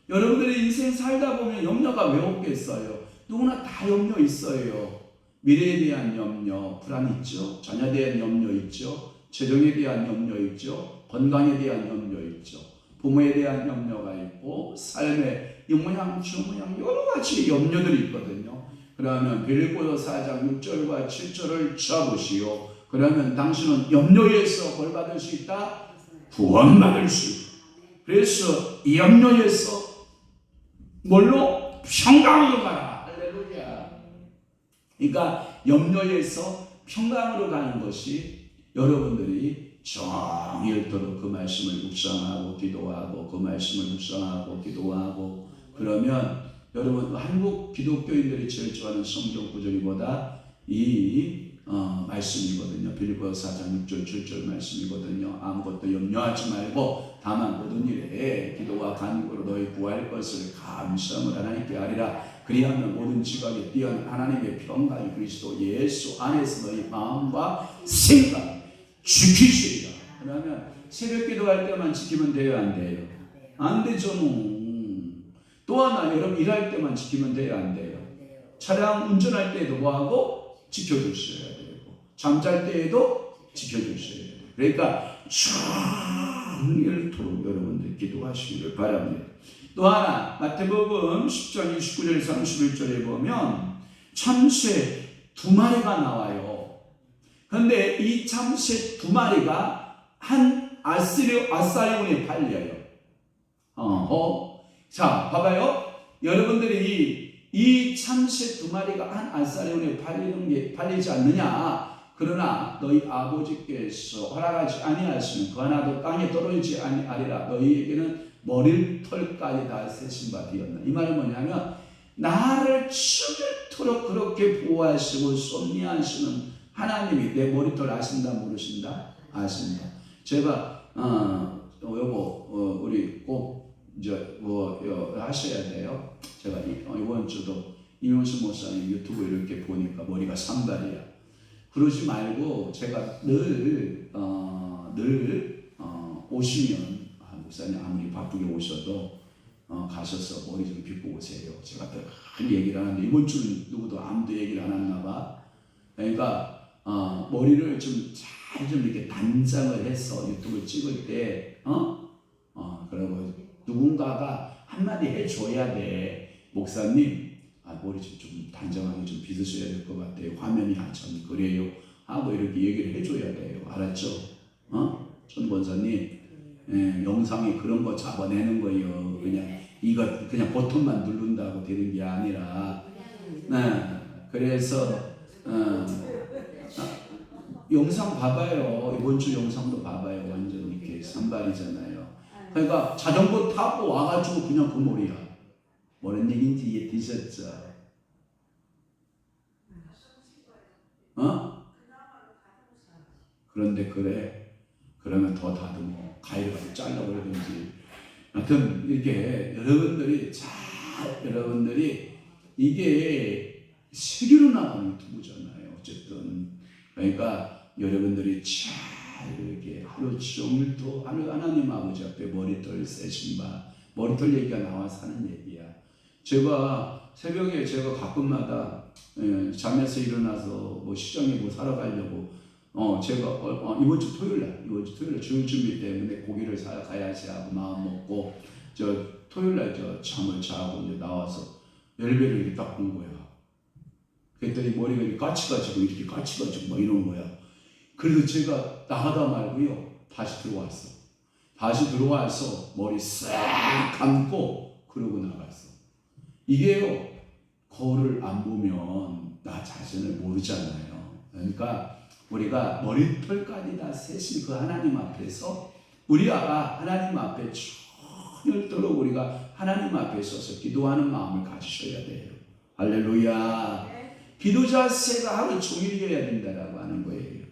여러분들의 인생 살다 보면 염려가 왜 없겠어요? 누구나 다 염려 있어요. 미래에 대한 염려, 불안 있죠. 자녀에 대한 염려 있죠. 재정에 대한 염려 있죠. 건강에 대한 염려 있죠. 부모에 대한 염려가 있고 삶의 이모양 저모양 여러 가지 염려들이 있거든요. 그러면 빌립보서 4장 6절과 7절을 쳐보시오. 그러면 당신은 염려에서 뭘 받을 수 있다? 구원받을 수 있다. 그래서 이 염려에서 뭘로? 평강으로 가라. 할렐루야. 그러니까 염려에서 평강으로 가는 것이 여러분들이 종일토록 그 말씀을 묵상하고 기도하고 그 말씀을 묵상하고 기도하고 그러면 여러분 한국 기독교인들이 제일 좋아하는 성경 구절이 뭐다? 이 말씀이거든요. 빌립보서 4장 6절 7절 말씀이거든요. 아무것도 염려하지 말고 다만 모든 일에 기도와 간구로 너희 구할 것을 감사함을 하나님께 하리라. 그리하면 모든 지각에 뛰어난 하나님의 평강이 그리스도 예수 안에서 너희 마음과 생각 지키시리라. 그러면 새벽 기도할 때만 지키면 돼요? 안 돼요? 안 되죠. 또 하나 여러분 일할 때만 지키면 돼요? 안 돼요? 차량 운전할 때도 뭐하고? 지켜주셔야 되고 잠잘 때에도 지켜주셔야 돼요. 그러니까 종일토록 여러분들 기도하시기를 바랍니다. 또 하나 마태복음 10장 29절 31절에 보면 참새 2마리가 나와요. 그런데 이 참새 2마리가 한 아사리온에 팔려요. 자 봐봐요. 여러분들이 이 참새 2마리가 한 아사리온에 팔리지 않느냐? 그러나 너희 아버지께서 허락하지 아니하시면 그 하나도 땅에 떨어지지 아니하리라. 너희에게는 머리털까지 다 세신 바 되었나. 이 말은 뭐냐면 나를 죽일 그토록 그렇게 보호하시고 섭리하시는 하나님이 내 머리털 아신다 모르신다? 아신다. 제가 여보 우리 꼭 이제 하셔야 돼요. 제가 이번 주도 이용수 목사님 유튜브 이렇게 보니까 머리가 산발이야. 그러지 말고 제가 늘 오시면 목사님 아무리 바쁘게 오셔도 가셔서 머리 좀 빗고 오세요. 제가 늘 얘기를 하는데 이번 주는 누구도 아무도 얘기를 안 했나 봐. 그러니까 머리를 좀 잘 좀 이렇게 단장을 해서 유튜브 찍을 때 그리고 누군가가 한마디 해줘야 돼. 목사님 머리 좀 단정하게 좀 빗으셔야 될 것 같아요. 화면이 전 그래요 하고 이렇게 얘기를 해줘야 돼요. 알았죠? 전 권사님 영상이 그런 거 잡아내는 거예요. 그냥 그냥 버튼만 누른다고 되는 게 아니라 그래서 영상 봐봐요. 이번 주 영상도 봐봐요. 완전 이렇게 산발이잖아요. 그러니까 자전거 타고 와가지고 그냥 그 머리야. 뭐는 얘기인지 이해되셨죠? 그런데 그러면 더 다듬어. 가위로 잘라버리든지. 하여튼 이게 여러분들이 이게 세계로 나가는 유튜브잖아요. 어쨌든 그러니까 여러분들이 잘 이렇게 하루 종일 또 하나님 아버지 앞에 머리털 세신 바 머리털 얘기가 나와서 하는 얘기야. 제가 새벽에 가끔마다 잠에서 일어나서 뭐 시장에 뭐 사러 가려고 제가 이번 주 토요일날 주일 준비 때문에 고기를 사러 가야지 하고 마음 먹고 토요일날 잠을 자고 이제 나와서 엘리베이터를 이렇게 딱 본 거야. 그랬더니 머리가 이렇게 까치가지고 막 이런 거야. 그래서 제가 나가다 말고요 다시 들어와서 머리 싹 감고 그러고 나갔어. 이게요 거울을 안 보면 나 자신을 모르잖아요. 그러니까 우리가 머리털까지 다 세신 그 하나님 앞에서 우리가 하나님 앞에 천일도록 우리가 하나님 앞에 서서 기도하는 마음을 가지셔야 돼요. 할렐루야. 기도 자세가 하루 종일이어야 된다라고 하는 거예요.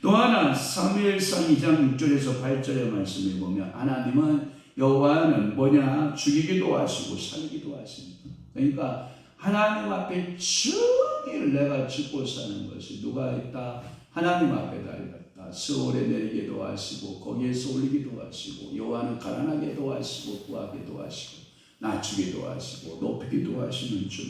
또 하나 사무엘상 2장 6절에서 8절의 말씀에 보면 하나님은 여호와는 뭐냐? 죽이기도 하시고 살기도 하십니다. 그러니까 하나님 앞에 종일 내가 죽고 사는 것이 누가 있다? 하나님 앞에 달렸다. 수월에 내리기도 하시고 거기에서 올리기도 하시고 여호와는 가난하게도 하시고 구하게도 하시고 낮추기도 하시고 높이기도 하시는 주.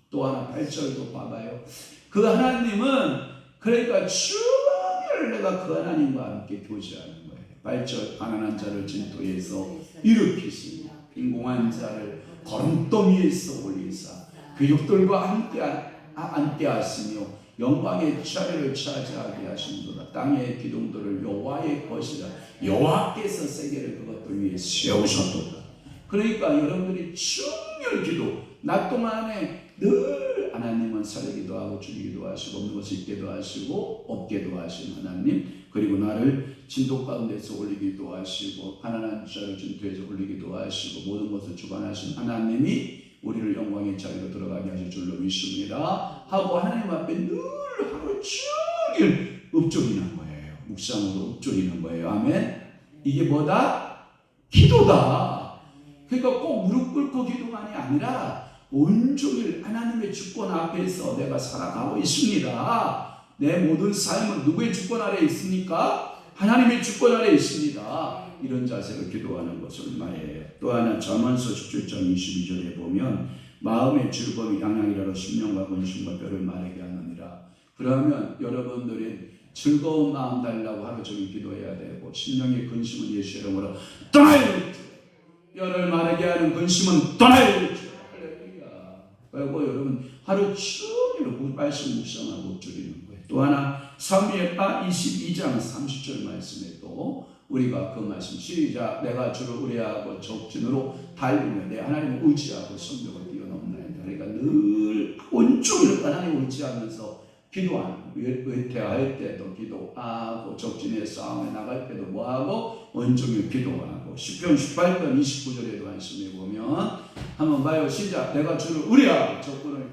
또 하나 8절도 봐봐요. 그 하나님은 그러니까 종일 내가 그 하나님과 함께 교제하는 거예요. 8절 가난한 자를 진토에서 일으키시며 빈궁한 자를 거름더미에서 올리사 귀족들과 함께 하시며 영광의 자리를 차지하게 하신도다. 땅의 기둥들을 여호와의 것이라 여호와께서 세계를 그것도 위에 세우셨도다. 그러니까 여러분들이 종일 기도 낮 동안에 늘 하나님은 살리기도 하고 죽이기도 하시고 없는 것을 있게도 하시고 없게도 하시는 하나님, 그리고 나를 진도 가운데서 올리기도 하시고 가난한 자를 진토에서 올리기도 하시고 모든 것을 주관하신 하나님이 우리를 영광의 자리로 들어가게 하실 줄로 믿습니다 하고 하나님 앞에 늘 하루 종일 읊조리는 거예요. 묵상으로 읊조리는 거예요. 아멘. 이게 뭐다? 기도다. 그러니까 꼭 무릎 꿇고 기도만이 아니라 온종일 하나님의 주권 앞에서 내가 살아가고 있습니다. 내 모든 삶은 누구의 주권 아래 있습니까? 하나님의 주권 아래 있습니다. 이런 자세로 기도하는 것을 말해요. 또 하나 잠언서 17장 22절에 보면 마음의 즐거움이 양양이라로 심령과 근심과 뼈를 마르게 하느니라. 그러면 여러분들이 즐거운 마음 달라고 하루 종일 기도해야 되고 심령의 근심은 예수 이름으로 떠나야 뼈를 마르게 하는 근심은 떠나야 그리고 여러분 하루 종일 말씀 묵상하고 줄이는 거예요. 또 하나 사무엘하 22장 30절 말씀에도 우리가 그 말씀 시작 내가 주를 의뢰하고 적진으로 달리며 내 하나님을 의지하고 성벽을 뛰어넘나이다. 그러니까 늘 온종일 하나님을 의지하면서 기도하는 외퇴할 때도 기도하고 적진의 싸움에 나갈 때도 뭐하고 온종일 기도하고 시편 18편 29절에도 말씀해 보면 한번 봐요. 시작 내가 주를 의뢰하고 적군을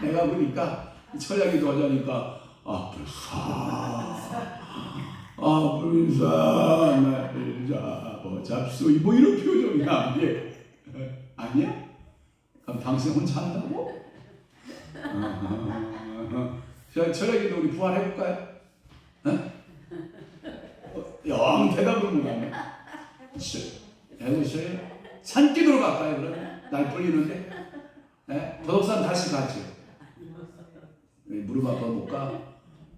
내가 보니까 철야기도 하자니까 불사 나를 잡소 뭐 이런 표정이야. 이게 아니야? 그럼 당신 혼자 한다고? 철야기도 우리 부활해볼까요? 영 대답을 못하네. 해보셔요. 산기도로 갈까요? 그러면 날 불리는데 도덕산 다시 가죠. 무릎 아파 못 가?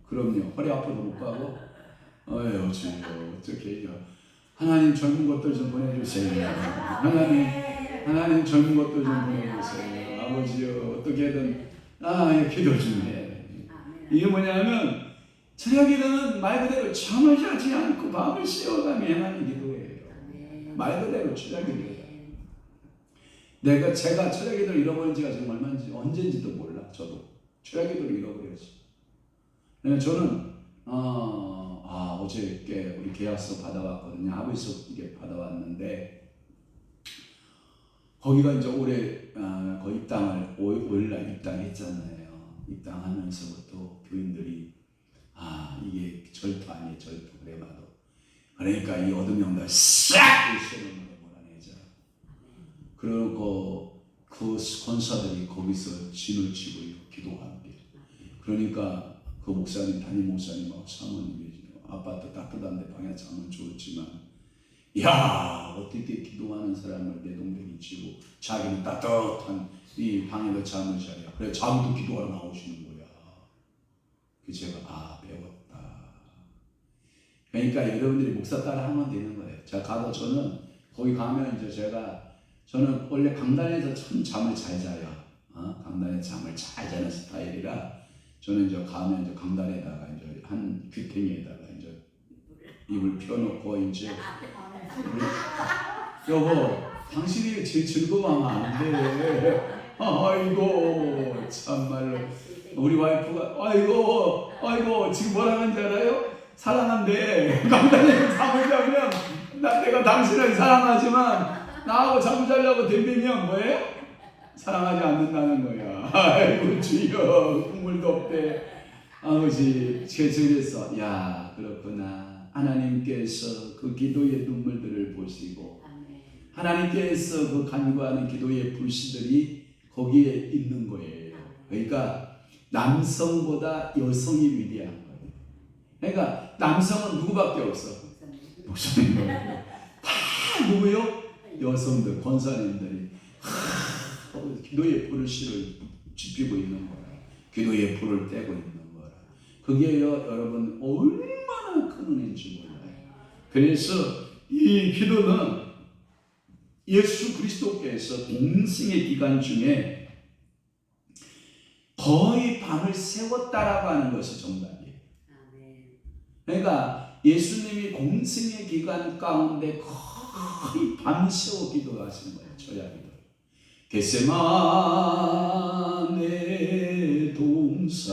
그럼요. 허리 아파도 못 가고. 어휴 주여 어떻게 해요. 하나님 젊은 것들 좀 보내주세요. 하나님 젊은 것들 좀 보내주세요. 아버지요 어떻게든 기도 좀 해. 이게 뭐냐면 철야기도는 말 그대로 잠을 자지 않고 밤을 새워가며 행하는 기도예요. 말 그대로 철야기도. 제가 철야기도를 잃어버린 지가 지금 얼마인지 언제인지도 몰라. 저도 철야기도를 잃어버렸어. 저는 어저께 우리 계약서 받아왔거든요. 아버지서 이게 받아왔는데 거기가 이제 올해 거의 입당을 5일날 입당했잖아요. 입당하면서부터 교인들이 이게 절도 아니에요. 절도 그래 봐도. 그러니까 이 어둠영들 싹 시험을 몰아내자. 그러고 그 권사들이 거기서 진을 치고 기도하게. 그러니까 그 목사님, 담임 목사님하고 사모님이 아파트 따뜻한데 방에 자면 좋지만 어떻게 기도하는 사람을 내동댕이 치고 자기는 따뜻한 이 방에서 잠을 자냐. 그래 자기도 기도하러 나오시는 거야. 그 제가 배웠다. 그러니까 여러분들이 목사 따라 하면 되는 거예요. 제가 가도 저는 거기 가면 이제 저는 원래 강단에서 참 잠을 잘 자요. 강단에서 잠을 잘 자는 스타일이라 저는 이제 가면 이제 강단에다가 이제 한 귀퉁이에다가 이제 입을 펴놓고 이제 여보 당신이 제일 즐거워하면 안 돼. 아이고 참말로 우리 와이프가 아이고 지금 뭐라 하는지 알아요? 사랑한대. 강단에서 잠을 자면 내가 당신을 사랑하지만 나하고 잠 자려고 덤비면 뭐예요? 사랑하지 않는다는 거야. 아이고 주여 국물도 없대. 아버지 그래서 야 그렇구나. 하나님께서 그 기도의 눈물들을 보시고 하나님께서 그 간구하는 기도의 불씨들이 거기에 있는 거예요. 그러니까 남성보다 여성이 위대한 거예요. 그러니까 남성은 누구밖에 없어? 목사님. 다 누구요? 여성들, 권사님들이 기도의 불을 지피고 있는 거라. 기도의 불을 떼고 있는 거라. 그게요, 여러분 얼마나 큰 은혜인지 몰라요. 그래서 이 기도는 예수 그리스도께서 동승의 기간 중에 거의 밤을 새웠다라고 하는 것이 정답이에요. 그러니까 예수님이 공생의 기간 가운데 거의 밤새워 기도하신 거예요. 저야기도. 겟세마네 동산에서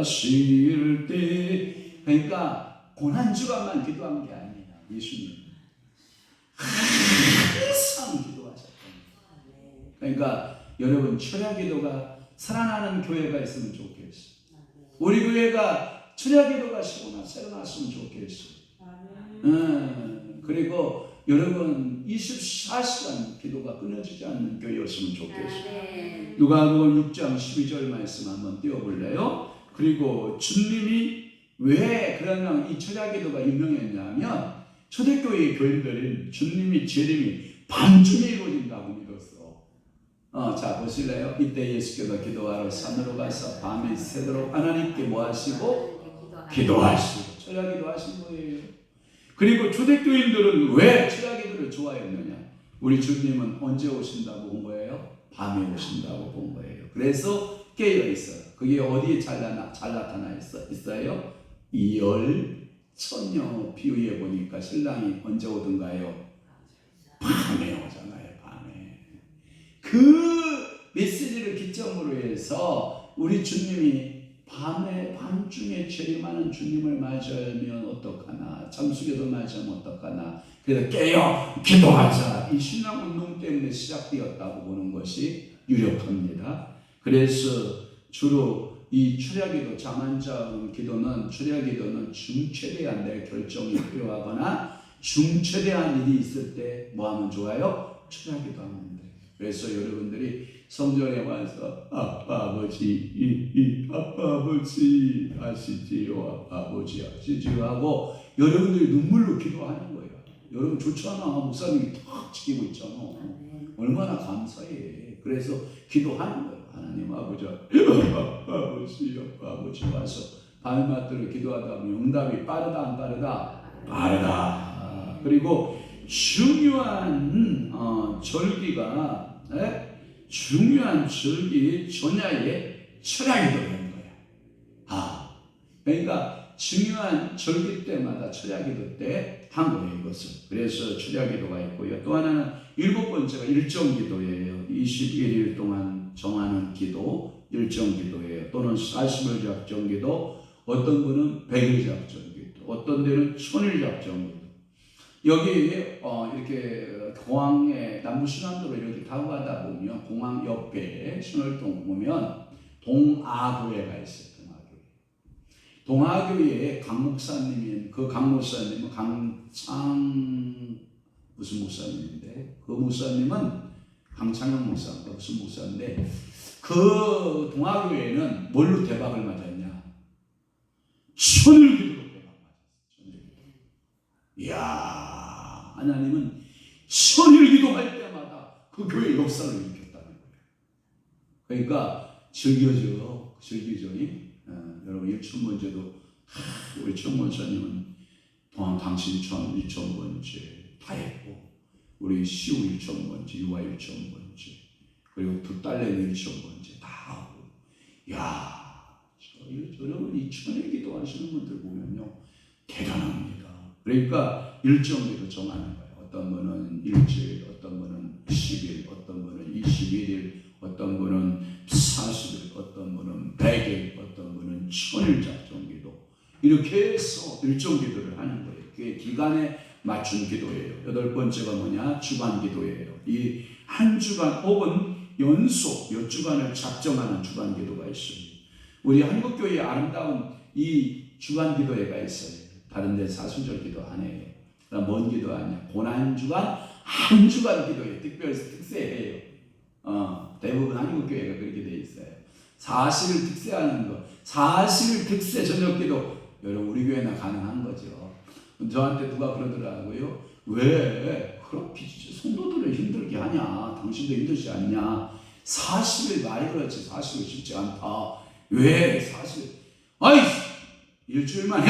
기도하실 때 그러니까 고난주간만 기도한 게 아니에요. 예수님 항상 기도하셨던 거예요. 그러니까 여러분 철야기도가 살아나는 교회가 있으면 좋겠어요. 우리 교회가 철야기도가 새로 났으면 좋겠어요. 그리고 여러분 24시간 기도가 끊어지지 않는 교회였으면 좋겠어요. 누가복음 6장 12절 말씀 한번 띄워볼래요? 그리고 주님이 왜 그러면 이 철야기도가 유명했냐면 초대교회 교인들은 주님이 재림이 밤중에 이루어진다고 믿었어. 자 보실래요? 이때 예수께서 기도하러 산으로 가서 밤이 새도록 하나님께 뭐 하시고? 기도하시고 철야기도 하신 거예요. 그리고 초대교인들은 왜 철야기도를 좋아했느냐? 우리 주님은 언제 오신다고 본 거예요? 밤에 오신다고 본 거예요. 그래서 깨어 있어요. 그게 어디에 잘 나타나 있어요? 이열 처녀 비유에 보니까 신랑이 언제 오든가요? 밤에 오잖아요. 밤에. 그 메시지를 기점으로 해서 우리 주님이 밤중에 재림하는 주님을 맞이하면 어떡하나, 잠수교도 맞이하면 어떡하나, 그래서 깨어 기도하자, 이 신앙운동 때문에 시작되었다고 보는 것이 유력합니다. 그래서 주로 이 철야기도, 잠 안 자는 기도는, 철야기도는 중체대한 내 결정이 필요하거나 중체대한 일이 있을 때 뭐 하면 좋아요? 철야기도 하면 돼. 그래서 여러분들이 성전에 와서 아버지 아시지요? 아버지 아시지요? 하고 여러분들이 눈물로 기도하는 거예요. 여러분 좋잖아. 목사님이 탁 지키고 있잖아. 얼마나 감사해. 그래서 기도하는 거예요. 하나님 아버지 와서 밤낮으로 기도하다 보면 응답이 빠르다 안 빠르다? 빠르다. 그리고 중요한 절기가 중요한 절기 전야에 철야기도를 하는 거야. 그러니까 중요한 절기 때마다 철야기도 때 한 거예요. 이것을. 그래서 철야기도가 있고요. 또 하나는 일곱 번째가 일정기도예요. 21일 동안 정하는 기도, 일정기도예요. 또는 40일 작정기도, 어떤 분은 100일 작정기도, 어떤 데는 1000일 작정기도. 여기 이렇게 공항에 남부순환도로 이렇게 타고 가다 보면 공항 옆에 신월동 보면 동아교회가 있어요. 동아교회에 강 목사님인 그 강 목사님은 강창 무슨 목사님인데 그 목사님은 강창영 목사인가 무슨 목사인데 그 동아교회는 뭘로 대박을 맞았냐? 천일기도로 대박 맞았어요. 이야, 하나님은 천일기도할 때마다 그 교회 역사를 일으켰다는 거예요. 그러니까 즐겨줘. 여러분 일천번제도 우리 천번사님은 당신 일천번제 다 했고 우리 시우 일천번제, 유아 일천번제 그리고 두 딸내미 일천번제 다 하고 여러분 이 천일 기도하시는 분들 보면요 대단합니다. 그러니까 일정기도 정하는 거예요. 어떤 분은 일주일, 어떤 분은 10일, 어떤 분은 21일, 어떤 분은 40일, 어떤 분은 100일, 어떤 분은 1000일 작정기도. 이렇게 해서 일정 기도를 하는 거예요. 그게 기간에 맞춘 기도예요. 8번째가 뭐냐? 주간 기도예요. 이 한 주간 혹은 연속 몇 주간을 작정하는 주간 기도가 있어요. 우리 한국교회의 아름다운 이 주간 기도회가 있어요. 다른 데 사순절 기도 안 해요. 먼 기도 아니야. 고난주간 한 주간 기도회 특별 특세예요. 대부분 한국교회가 그렇게 돼 있어요. 40일 특세하는 거, 40일 특세 저녁 기도, 여러분 우리 교회나 가능한 거죠. 저한테 누가 그러더라고요. 왜 그렇게 성도들을 힘들게 하냐? 당신도 힘들지 않냐? 40일 많이 그렇지. 40일 쉽지 않다. 왜 40일? 아이 일주일만 해!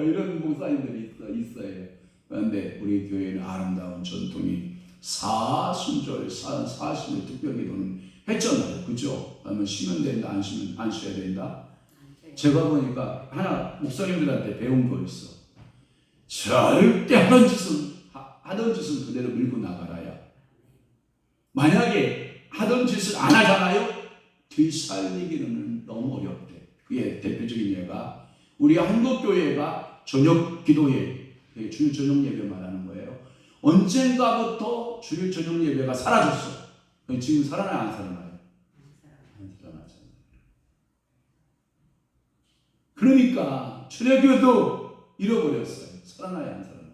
이런 목사님들이 있어요. 그런데 우리 교회는 아름다운 전통이 사순절 40일 특별기도는 했잖아요. 그죠? 그러면 쉬면 된다, 안 쉬어야 된다. 제가 보니까 하나 목사님들한테 배운 거 있어. 절대 하던 짓은 그대로 밀고 나가라야. 만약에 하던 짓을 안 하잖아요. 되살리기는 너무 어렵대. 그게 대표적인 예가 우리 한국교회가 저녁 기도회, 주일 저녁 예배 말하는 거예요. 언젠가부터 주일 저녁 예배가 사라졌어. 지금 살아나요, 안 살아나요? 안 살아나잖아요. 그러니까 출애교도 잃어버렸어요. 살아나요, 안 살아나요?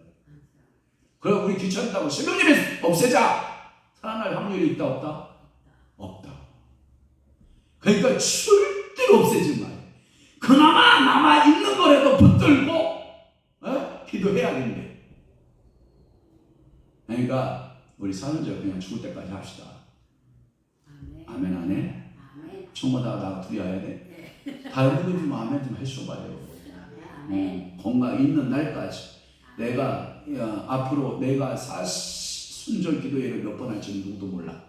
그럼 우리 귀찮다고 새벽 예배 없애자. 살아날 확률이 있다, 없다? 없다. 그러니까 절대로 없애지 마요. 그나마 남아있는 거라도 붙들고 기도해야 된대. 그러니까 우리 사순절 그냥 죽을 때까지 합시다. 아멘 안 해? 총무다가 나 둘이 와야 돼? 다른 분들 좀 아멘 좀 해줘봐요. 건강 있는 날까지 내가 앞으로 내가 사순절 기도회를 몇 번 할지 누구도 몰라.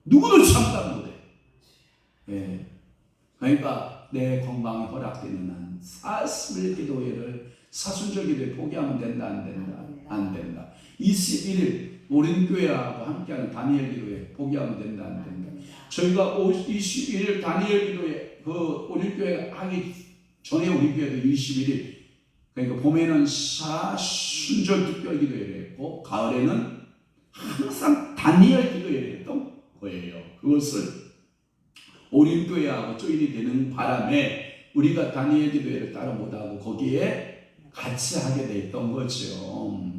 누구도 참다 못해. 예. 그러니까 내 건강이 허락되는 한 40일 기도회를 사순절 기도회 포기하면 된다, 안 된다? 안 된다. 21일 오륜교회하고 함께하는 다니엘 기도회 포기하면 된다, 안 된다? 저희가 21일 다니엘 기도회 그 오륜교회 하기 전에 우리 교회도 21일, 그러니까 봄에는 사순절 특별 기도회를 했고 가을에는 항상 다니엘 기도회를 했던 거예요. 그것을 오륜교회하고 조인이 되는 바람에 우리가 다니엘 기도회를 따로 못하고 거기에 같이 하게 됐던 거죠.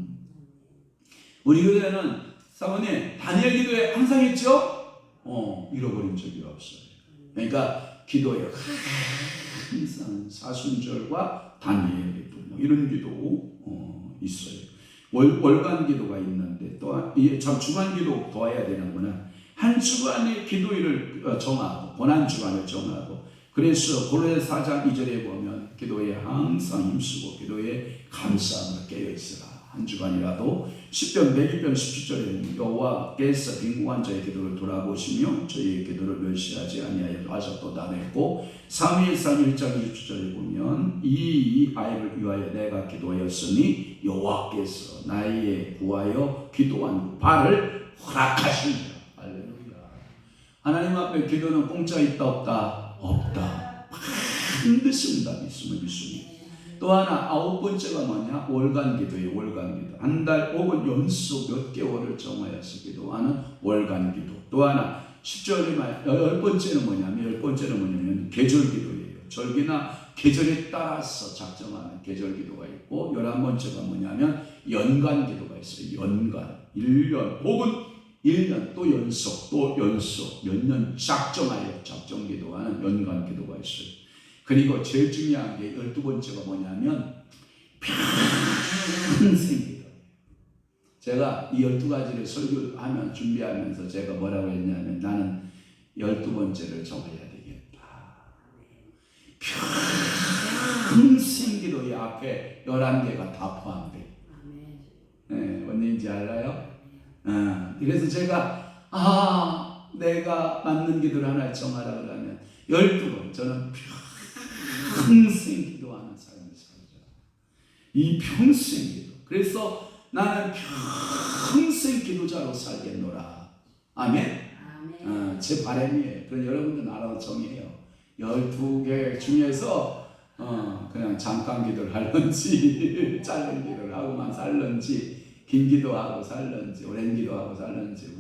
우리 교회는 사모님 다니엘 기도회 항상 했죠? 잃어버린 적이 없어요. 그러니까 기도에 항상 사순절과 다니엘 기도 이런 기도 있어요. 월간 기도가 있는데 또 주간 기도 더 해야 되는구나. 한 주간의 기도일을 정하고 고난 주간을 정하고 그래서 고린도서 4장 2절에 보면 기도에 항상 힘쓰고 기도에 감사함을 깨어 있으라. 한 주간이라도 10편 102편 17절에 여호와께서 빈궁한 자의 기도를 돌아보시며 저희의 기도를 멸시하지 아니하여 하셨도 다냈고 3일상 1장 27절에 보면 이 아이를 위하여 내가 기도하였으니 여호와께서 나의 구하여 기도한 바를 허락하시니라. 할렐루야. 하나님 앞에 기도는 공짜 있다 없다? 없다. 반드시 응답이 있음을 믿습니다. 또 하나 9번째가 뭐냐? 월간 기도예요. 월간 기도. 한 달 혹은 연속 몇 개월을 정하여서 기도하는 월간 기도. 또 하나 10절에 말 10번째는 뭐냐면 계절 기도예요. 절기나 계절에 따라서 작정하는 계절 기도가 있고 11번째가 뭐냐면 연간 기도가 있어요. 연간 1년 혹은 1년 또 연속 몇 년 작정하여 작정 기도하는 연간 기도가 있어요. 그리고 제일 중요한 게 12번째가 뭐냐면 평생 기도. 제가 이 12가지를 설교하면 준비하면서 제가 뭐라고 했냐면 나는 12번째를 정해야 되겠다. 평생 기도의 앞에 11개가 다 포함돼. 네, 뭔지 알아요? 그래서 제가 내가 맞는 기도를 하나 정하라 그러면 12번 저는 평생 기도하는 삶을 살자. 이 평생 기도. 그래서 나는 평생 기도자로 살겠노라. 아멘. 제 바람이에요. 그럼 여러분들은 알아서 정해요. 12개 중에서 그냥 잠깐 기도를 할런지 짧은 기도를 하고만 살런지 긴 기도하고 살런지 오랜 기도하고 살런지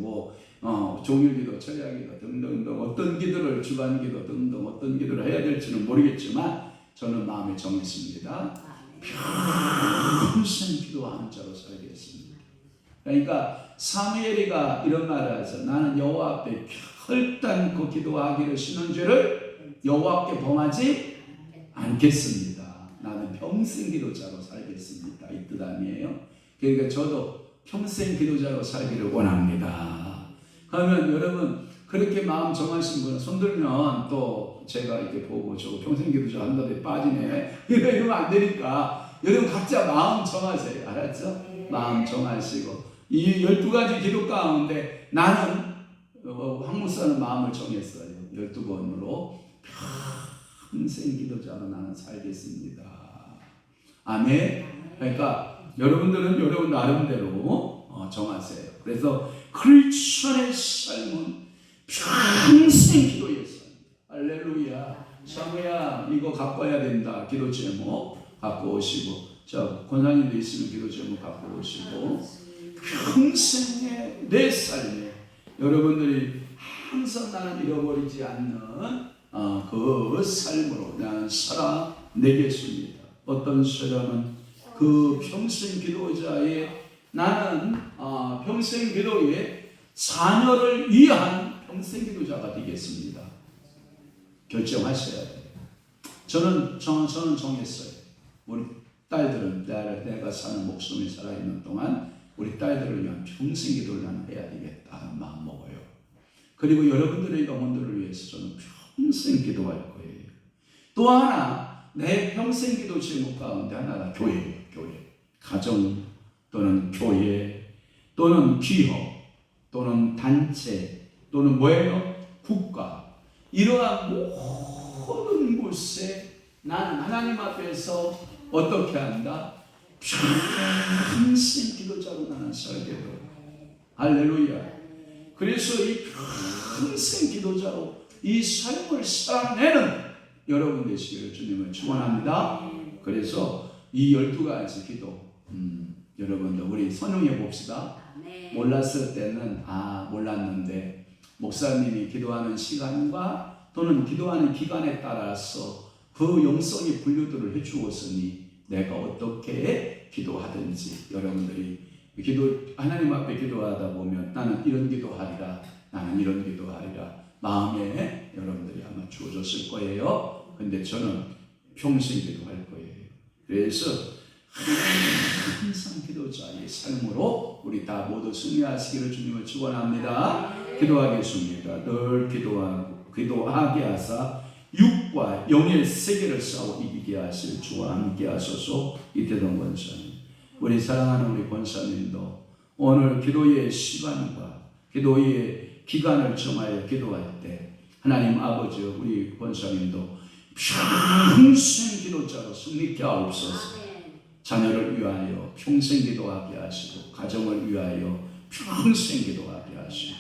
종일 기도, 철야 기도 등등등 어떤 기도를 주간 기도 등등 어떤 기도를 해야 될지는 모르겠지만 저는 마음에 정했습니다. 평생 기도하는 자로 살겠습니다. 그러니까 사무엘이가 이런 말을 하죠. 나는 여호와 앞에 결단코 기도하기를 싫은 죄를 여호와 앞에 범하지 않겠습니다. 나는 평생 기도자로 살겠습니다. 이 뜻 아니에요? 그러니까 저도 평생 기도자로 살기를 원합니다. 그러면 여러분 그렇게 마음 정하신 분은 손들면 또 제가 이렇게 보고 저거 평생 기도자 한다더니 빠지네 이러면 안 되니까 여러분 각자 마음 정하세요. 알았죠? 마음 정하시고 이 12가지 기도 가운데 나는 황 목사는 마음을 정했어요. 12번으로 평생 기도자로 나는 살겠습니다. 아멘. 그러니까 여러분들은 여러분 나름대로 정하세요. 그래서 크리스천의 삶은 평생 기도의 삶. 할렐루야. 사무야 이거 갖고 와야 된다. 기도 제목 갖고 오시고 자 권사님도 있으면 기도 제목 갖고 오시고 평생의 내 삶에 여러분들이 항상 나는 잃어버리지 않는 그 삶으로 나는 살아내겠습니다. 어떤 사람은 그 평생 기도자의 나는 평생 기도의 자녀를 위한 평생 기도자가 되겠습니다. 결정하셔야 돼요. 저는 정했어요. 우리 딸들은 내가 사는 목숨이 살아있는 동안 우리 딸들을 위한 평생 기도를 나는 해야 되겠다 하는 마음 먹어요. 그리고 여러분들의 영혼들을 위해서 저는 평생 기도할 거예요. 또 하나 내 평생 기도 제목 가운데 하나가 교회예요. 교회. 가정 또는 교회 또는 기업 또는 단체 또는 뭐예요? 국가. 이러한 모든 곳에 나는 하나님 앞에서 어떻게 한다? 평생 기도자로 나는 살게 돼요. 할렐루야. 그래서 이 평생 기도자로 이 삶을 살아내는 여러분 되시기를 주님을 축원합니다. 그래서 이 12가지 기도 여러분들 우리 선용해 봅시다. 몰랐을 때는 몰랐는데 목사님이 기도하는 시간과 또는 기도하는 기간에 따라서 그 영성의 분류들을 해주었으니 내가 어떻게 기도하든지 여러분들이 하나님 앞에 기도하다 보면 나는 이런 기도하리라 나는 이런 기도하리라 마음에 여러분들이 아마 주어졌을 거예요. 근데 저는 평생 기도할 거예요. 그래서 항상 기도자의 삶으로 우리 다 모두 승리하시기를 주님을 축원합니다. 기도하겠습니다. 늘 기도하게 하사 육과 영의 세계를 싸워 이기게 하실 주와 함께 하소서. 이태동 권사님, 우리 사랑하는 우리 권사님도 오늘 기도의 시간과 기도의 기간을 정하여 기도할 때 하나님 아버지 우리 권사님도 평생 기도자로 승리케 하옵소서. 자녀를 위하여 평생 기도하게 하시고 가정을 위하여 평생 기도하게 하시고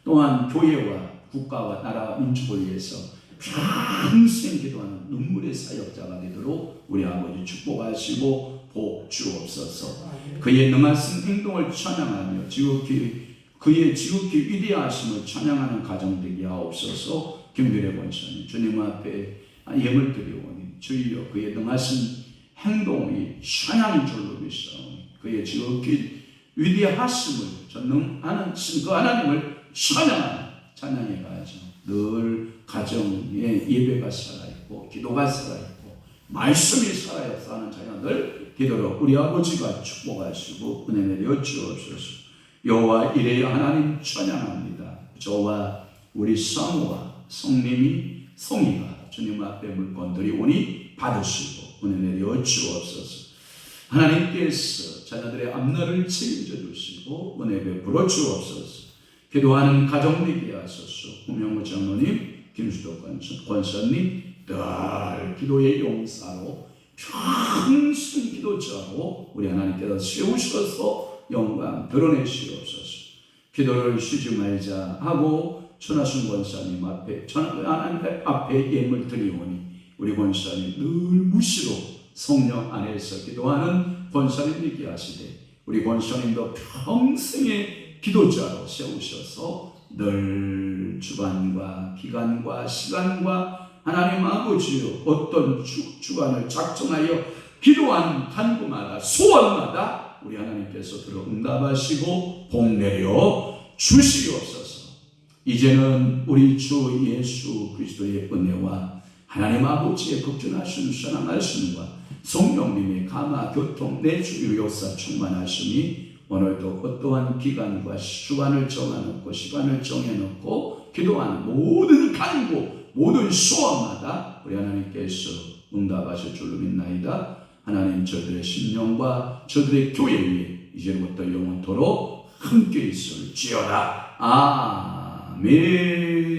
또한 교회와 국가와 나라 민족을 위해서 평생 기도하는 눈물의 사역자가 되도록 우리 아버지 축복하시고 복 주옵소서. 그의 능하신 행동을 찬양하며 그의 지극히 위대하심을 찬양하는 가정 되게 하옵소서. 김규래 권사님 주님 앞에 예물 드리오니 주여 그의 능하신 행동이 찬양인 줄로 믿사오니 그의 지극히 위대하심을 전능하는 그 하나님을 찬양해 가지고 늘 가정에 예배가 살아있고 기도가 살아있고 말씀이 살아있어 하는 자녀들 되도록 우리 아버지가 축복하시고 은혜 내려 주옵소서. 여호와 이레의 하나님 찬양합니다. 저와 우리 성우와 성님이 성이가 주님 앞에 물건 드리오니 받으시고 은혜 내려 주옵소서. 하나님께서 자녀들의 앞날을 책임져 주시고 은혜 베풀어 주옵소서. 기도하는 가정 되게 하소서. 구명호 장로님, 김수도 권사님 늘 기도의 용사로 평생 기도자로 우리 하나님께서 세우셔서 영광 드러내시옵소서. 기도를 쉬지 말자 하고 천하순 권사님 앞에 하나님 앞에 예물 드리오니 우리 권사님 늘 무시로 성령 안에서 기도하는 권사님 있게 하시되 우리 권사님도 평생의 기도자로 세우셔서 늘 주간과 기간과 시간과 하나님 아버지여 어떤 주간을 작정하여 기도한 간구마다 소원마다 우리 하나님께서 들어 응답하시고 복 내려 주시옵소서. 이제는 우리 주 예수 그리스도의 은혜와 하나님 아버지의 극진하신 선한 말씀과 성령님의 감화 교통 내주 유효사 충만하시니 오늘도 어떠한 기간과 주간을 정해놓고 시간을 정해놓고 기도하는 모든 간구 모든 소원마다 우리 하나님께서 응답하실 줄로 믿나이다. 하나님 저들의 심령과 저들의 교회 위에 이제부터 영원토록 함께 있을지어다. 아멘.